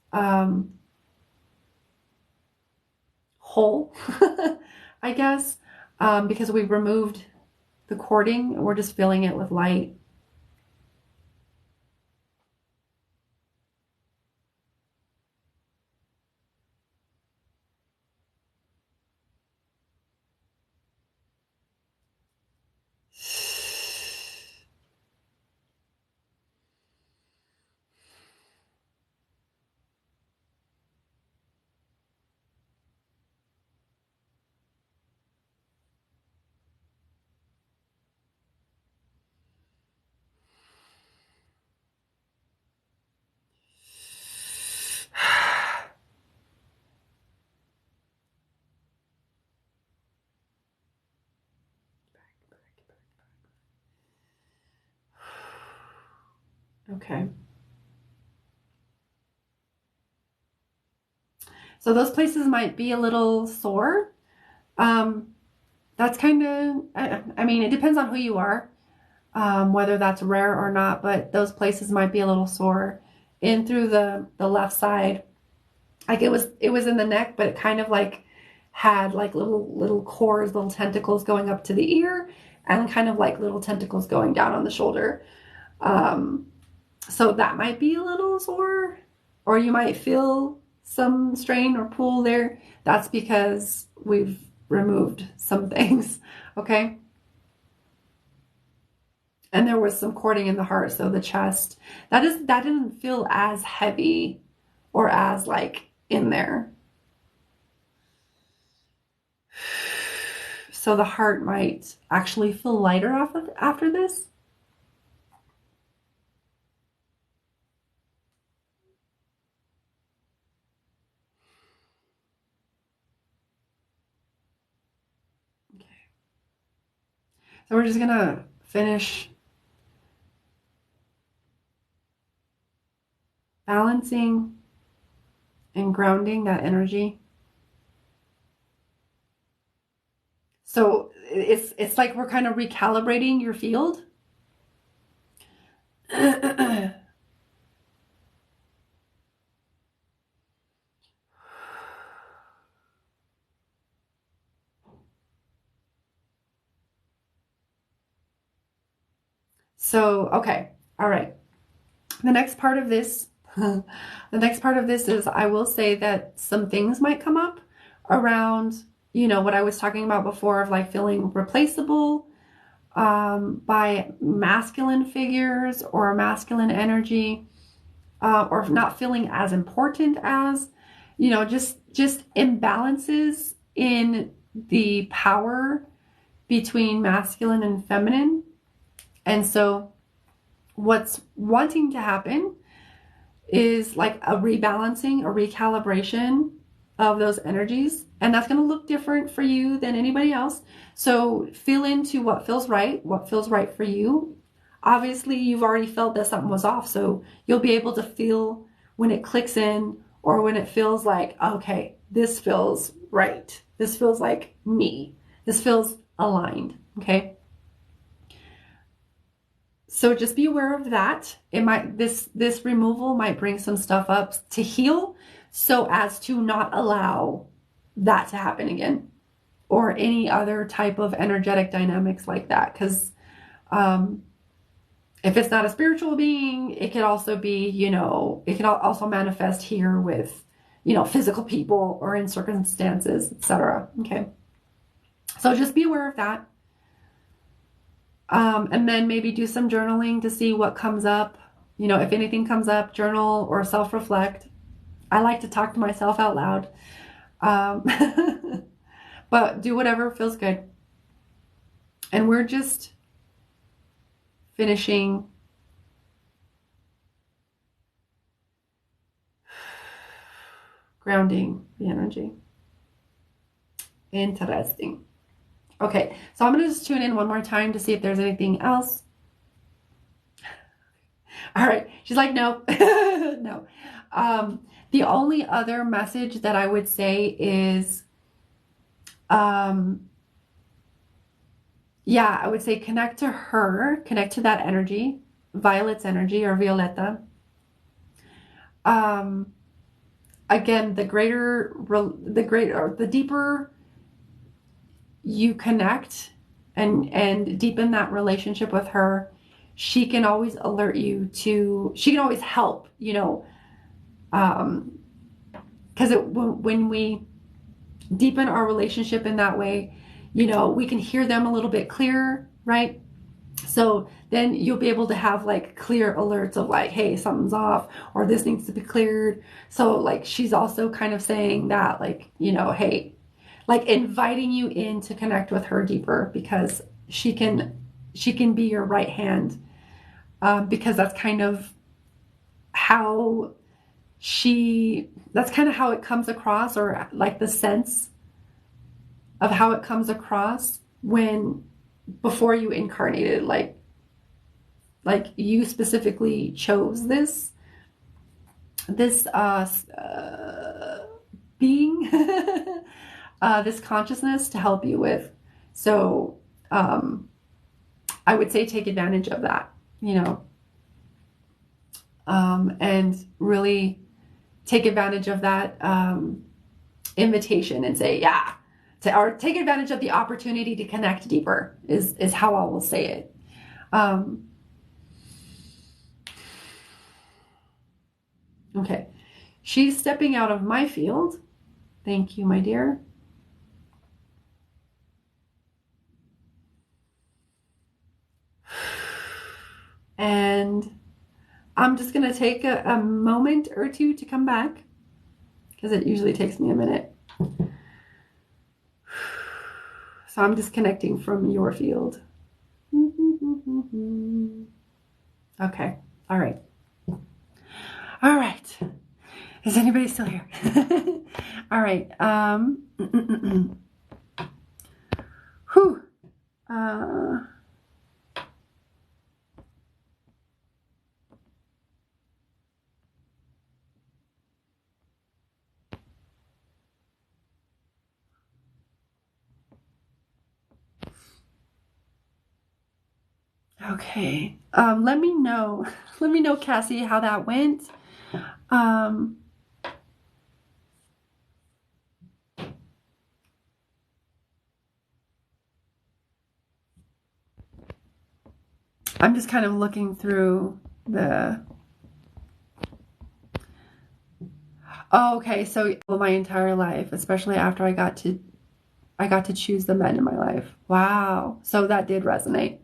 hole, I guess, because we've removed the cording. We're just filling it with light. Okay. So those places might be a little sore. That's kind of, I mean, it depends on who you are. whether that's rare or not, but those places might be a little sore. In through the left side, like it was in the neck, but it kind of like had like little cords, little tentacles going up to the ear, and kind of like little tentacles going down on the shoulder. Um, so that might be a little sore, or you might feel some strain or pull there. That's because we've removed some things. Okay. And there was some cording in the heart, so the chest. That didn't feel as heavy or as like in there. So the heart might actually feel lighter after this. Okay. So we're just gonna finish balancing and grounding that energy. So it's like we're kind of recalibrating your field. So, okay. All right. The next part of this, the next part of this is I will say that some things might come up around, what I was talking about before of like feeling replaceable by masculine figures or masculine energy, or not feeling as important as, just imbalances in the power between masculine and feminine. And so what's wanting to happen is like a rebalancing, a recalibration of those energies. And that's going to look different for you than anybody else. So feel into what feels right for you. Obviously, you've already felt that something was off. So you'll be able to feel when it clicks in or when it feels like, okay, this feels right. This feels like me. This feels aligned. Okay. So just be aware of that. This removal might bring some stuff up to heal so as to not allow that to happen again or any other type of energetic dynamics like that. Because if it's not a spiritual being, it could also be, it can also manifest here with, physical people or in circumstances, etc. Okay. So just be aware of that. And then maybe do some journaling to see what comes up. If anything comes up, journal or self-reflect. I like to talk to myself out loud. But do whatever feels good. And we're just finishing grounding the energy. Interesting. Okay, so I'm going to just tune in one more time to see if there's anything else. All right. She's like, no, no. The only other message that I would say is, yeah, I would say connect to her, connect to that energy, Violet's energy or Violetta. Again, the deeper you connect and deepen that relationship with her, she can always alert you to, she can always help, because when we deepen our relationship in that way, we can hear them a little bit clearer, right? So then you'll be able to have like clear alerts of like, hey, something's off or this needs to be cleared. So like she's also kind of saying that like, hey, like inviting you in to connect with her deeper because she can be your right hand, because that's kind of how it comes across, or like the sense of how it comes across when before you incarnated, like you specifically chose this being, this consciousness to help you with. So I would say take advantage of that, and really take advantage of that invitation and say, yeah, or take advantage of the opportunity to connect deeper is how I will say it. Okay. She's stepping out of my field. Thank you, my dear. And I'm just going to take a moment or two to come back because it usually takes me a minute. So I'm disconnecting from your field. Okay. All right. All right. Is anybody still here? All right. Whew. Okay. Let me know, Cassie, how that went. I'm just kind of looking through the. Oh, okay. So my entire life, especially after I got to choose the men in my life. Wow. So that did resonate.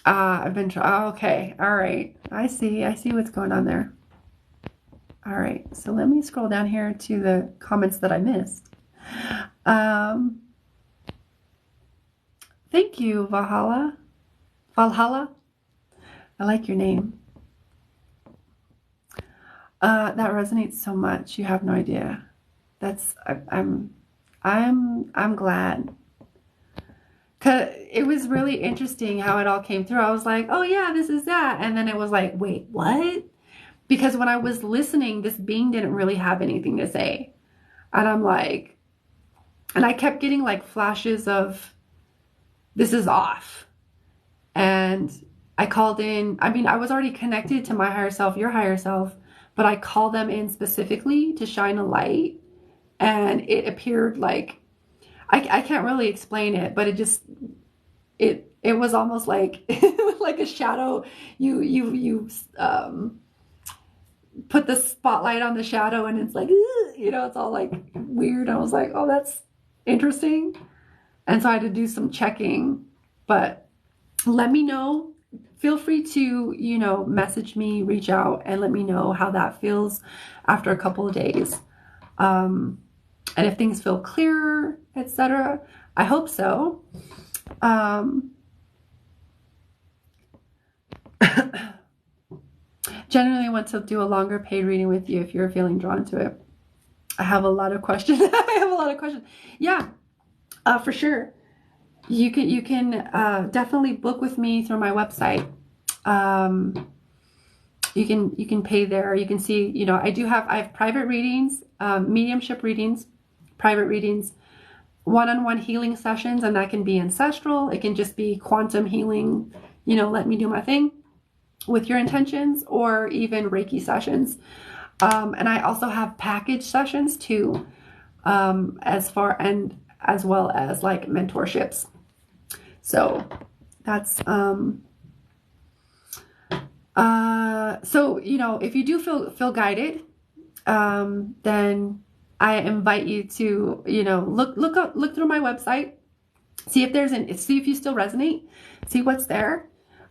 I've been okay. All right. I see what's going on there. All right. So let me scroll down here to the comments that I missed. Thank you, Valhalla. I like your name. That resonates so much. You have no idea. I'm glad. 'Cause it was really interesting how it all came through. I was like, oh yeah, this is that. And then it was like, wait, what? Because when I was listening, this being didn't really have anything to say. And I'm like, and I kept getting like flashes of, this is off. And I called in, I mean, I was already connected to my higher self, your higher self, but I called them in specifically to shine a light. And it appeared like, I can't really explain it, but it was almost like like a shadow. You put the spotlight on the shadow and it's like, it's all like weird. I was like, oh, that's interesting. And so I had to do some checking, but let me know. Feel free to, message me, reach out and let me know how that feels after a couple of days. And if things feel clearer, etc. I hope so. Generally want to do a longer paid reading with you if you're feeling drawn to it. I have a lot of questions. Yeah, for sure. You can definitely book with me through my website. You can pay there. You can see, I have private readings, mediumship readings, private readings, one-on-one healing sessions, and that can be ancestral. It can just be quantum healing, let me do my thing with your intentions, or even Reiki sessions. And I also have package sessions too, as well as like mentorships. So that's so if you do feel guided, then I invite you to look through my website, see if you still resonate, see what's there.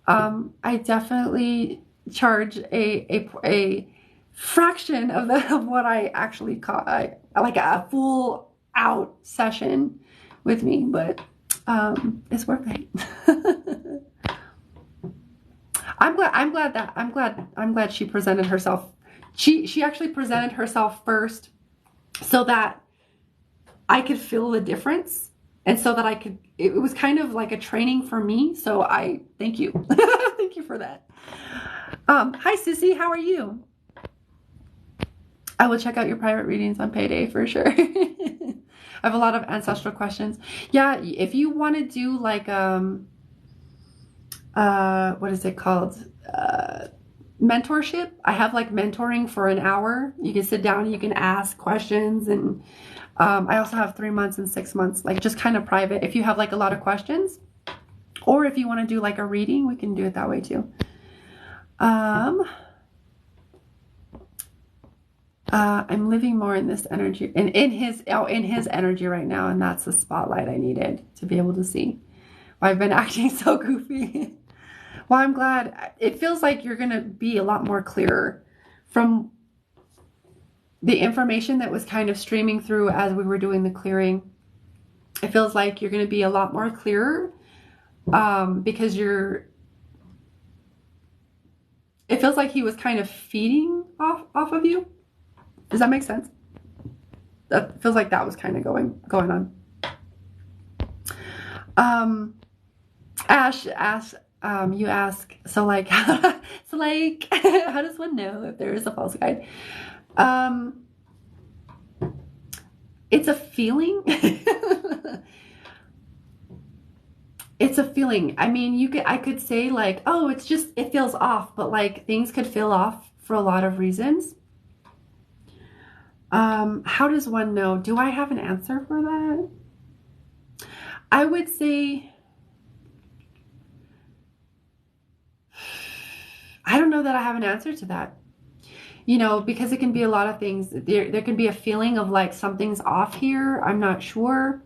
I definitely charge a fraction of what I actually call like a full out session with me, but it's worth it. I'm glad she presented herself. She actually presented herself first so that I could feel the difference, and so that it was kind of like a training for me. So I thank you. Thank you for that. Hi Sissy, how are you? I will check out your private readings on payday for sure. I have a lot of ancestral questions. Yeah, if you want to do like what is it called? Mentorship. I have like mentoring for an hour. You can sit down, you can ask questions, and I also have 3 months and 6 months, like just kind of private. If you have like a lot of questions, or if you want to do like a reading, we can do it that way too. I'm living more in this energy, and in his energy right now, and that's the spotlight I needed to be able to see. Well, I've been acting so goofy. Well, I'm glad. It feels like you're going to be a lot more clearer from the information that was kind of streaming through as we were doing the clearing. It feels like you're going to be a lot more clearer because it feels like he was kind of feeding off of you. Does that make sense? That feels like that was kind of going on. Ash, you ask, so like, how does one know if there is a false guide? It's a feeling. It's a feeling. I mean, I could say like, oh, it feels off, but like things could feel off for a lot of reasons. How does one know? Do I have an answer for that? I would say, I don't know that I have an answer to that. You know, because it can be a lot of things. There can be a feeling of like something's off here. I'm not sure.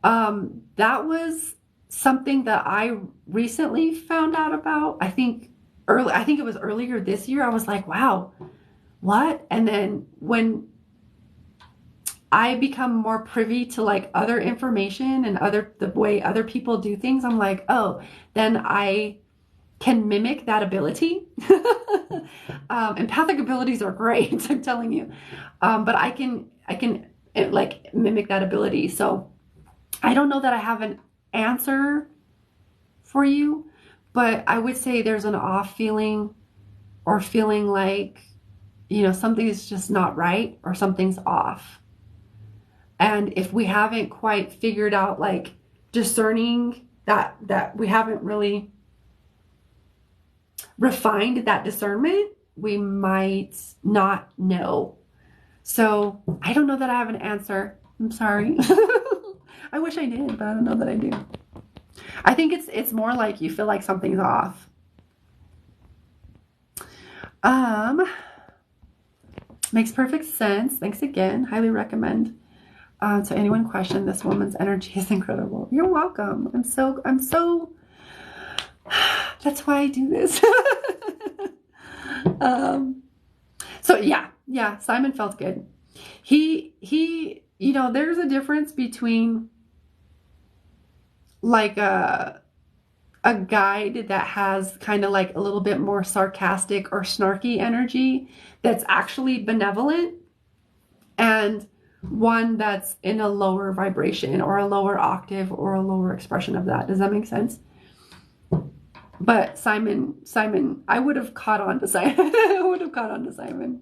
That was something that I recently found out about. I think it was earlier this year. I was like, wow, what? And then when I become more privy to like other information and the way other people do things, I'm like, oh, then I can mimic that ability. Empathic abilities are great, I'm telling you. But I can like mimic that ability. So I don't know that I have an answer for you, but I would say there's an off feeling, or feeling like, you know, something is just not right or something's off. And if we haven't quite figured out, like discerning that we haven't really refined that discernment, we might not know. So I don't know that I have an answer. I'm sorry. I wish I did, but I don't know that I do. I think it's more like you feel like something's off. Makes perfect sense. Thanks again. Highly recommend. To anyone question, this woman's energy is incredible. You're welcome. I'm so that's why I do this. So yeah, Simon felt good. He, you know, there's a difference between like a guide that has kind of like a little bit more sarcastic or snarky energy that's actually benevolent, and one that's in a lower vibration or a lower octave or a lower expression of that. Does that make sense? But Simon, I would have caught on to Simon. I would have caught on to Simon.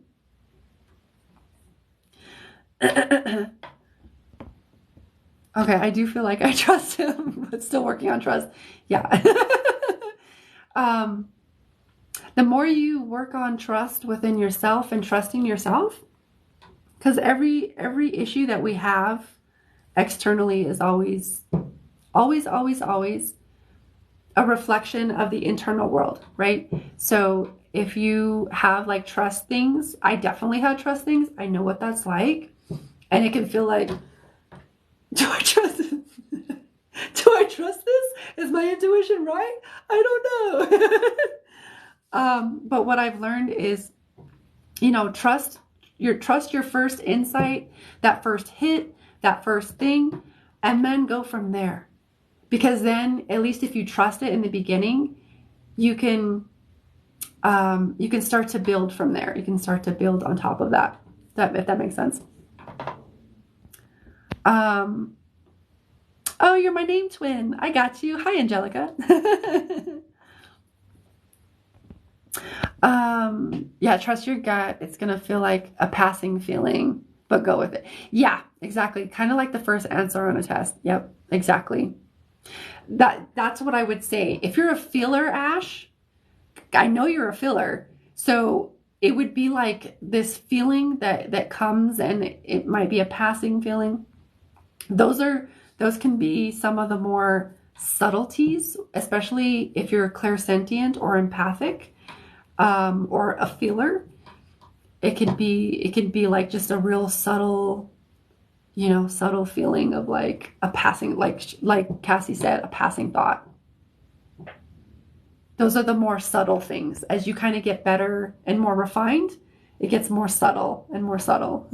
Okay, I do feel like I trust him, but still working on trust. Yeah. The more you work on trust within yourself and trusting yourself, because every issue that we have externally is always a reflection of the internal world, right? So if you have like trust things, I definitely had trust things. I know what that's like. And it can feel like, do I trust this? Do I trust this? Is my intuition right? I don't know. But what I've learned is, you know, trust your first insight, that first hit, that first thing, and then go from there. Because then, at least if you trust it in the beginning, you can start to build from there. You can start to build on top of that. If that makes sense. Oh, you're my name twin. I got you. Hi, Angelica. Yeah, trust your gut. It's gonna feel like a passing feeling, but go with it. Yeah, exactly. Kind of like the first answer on a test. Yep, exactly. That's what I would say. If you're a feeler, Ash, I know you're a feeler. So it would be like this feeling that comes, and it might be a passing feeling. Those can be some of the more subtleties, especially if you're clairsentient or empathic, or a feeler. It can be like just a real subtle, subtle feeling of like a passing, like Cassie said, a passing thought. Those are the more subtle things. As you kind of get better and more refined, it gets more subtle and more subtle.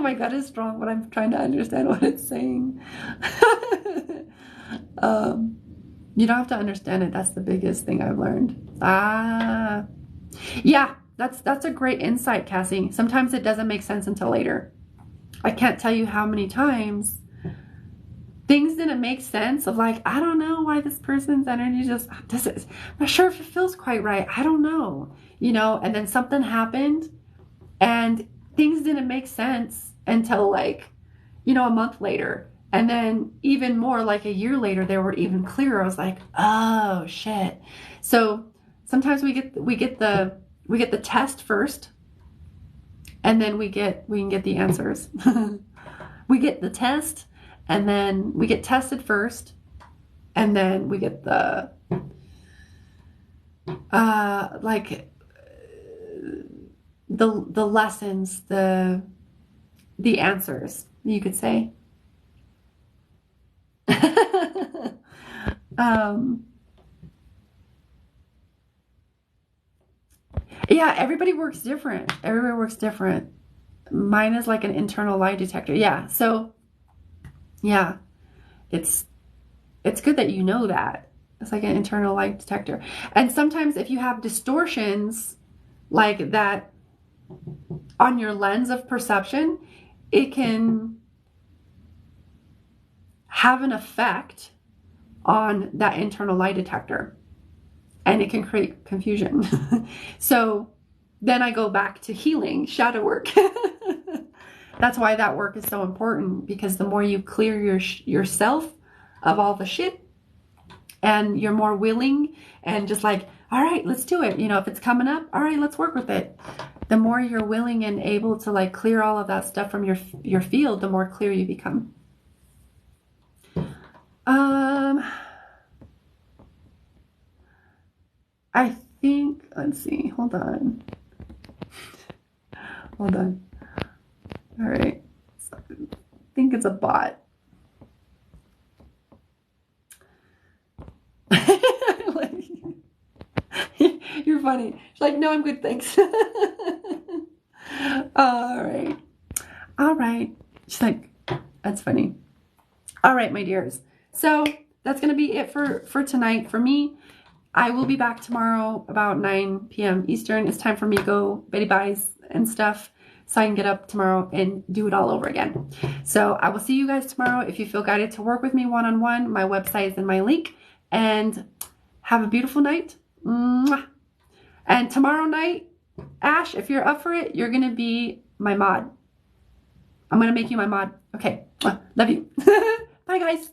My gut is strong, but I'm trying to understand what it's saying. You don't have to understand it. That's the biggest thing I've learned. Yeah, that's a great insight, Cassie. Sometimes it doesn't make sense until later. I can't tell you how many times things didn't make sense of like, I don't know why this person's energy just, I'm not sure if it feels quite right. I don't know, and then something happened and things didn't make sense until like, a month later. And then even more like a year later, they were even clearer. I was like, oh shit. So sometimes we get the test first, and then we can get the answers. We get the test, and then we get tested first, and then we get the like the lessons, the answers, you could say. Yeah, everybody works different. Everybody works different. Mine is like an internal lie detector. Yeah. So yeah, it's good that you know that. It's like an internal lie detector. And sometimes if you have distortions like that on your lens of perception, it can have an effect on that internal lie detector, and it can create confusion. So then I go back to healing, shadow work. That's why that work is so important, because the more you clear yourself of all the shit, and you're more willing and just like, all right, let's do it. If it's coming up, all right, let's work with it. The more you're willing and able to like clear all of that stuff from your field, the more clear you become. I think, let's see, hold on. All right. So I think it's a bot. You're funny. She's like, no, I'm good, thanks. All right. She's like, that's funny. All right, my dears. So that's going to be it for tonight. For me, I will be back tomorrow about 9 p.m. Eastern. It's time for me to go Betty Buys and stuff, so I can get up tomorrow and do it all over again. So I will see you guys tomorrow. If you feel guided to work with me one-on-one, my website is in my link. And have a beautiful night. Mwah. And tomorrow night, Ash, if you're up for it, you're going to be my mod. I'm going to make you my mod. Okay. Love you. Bye, guys.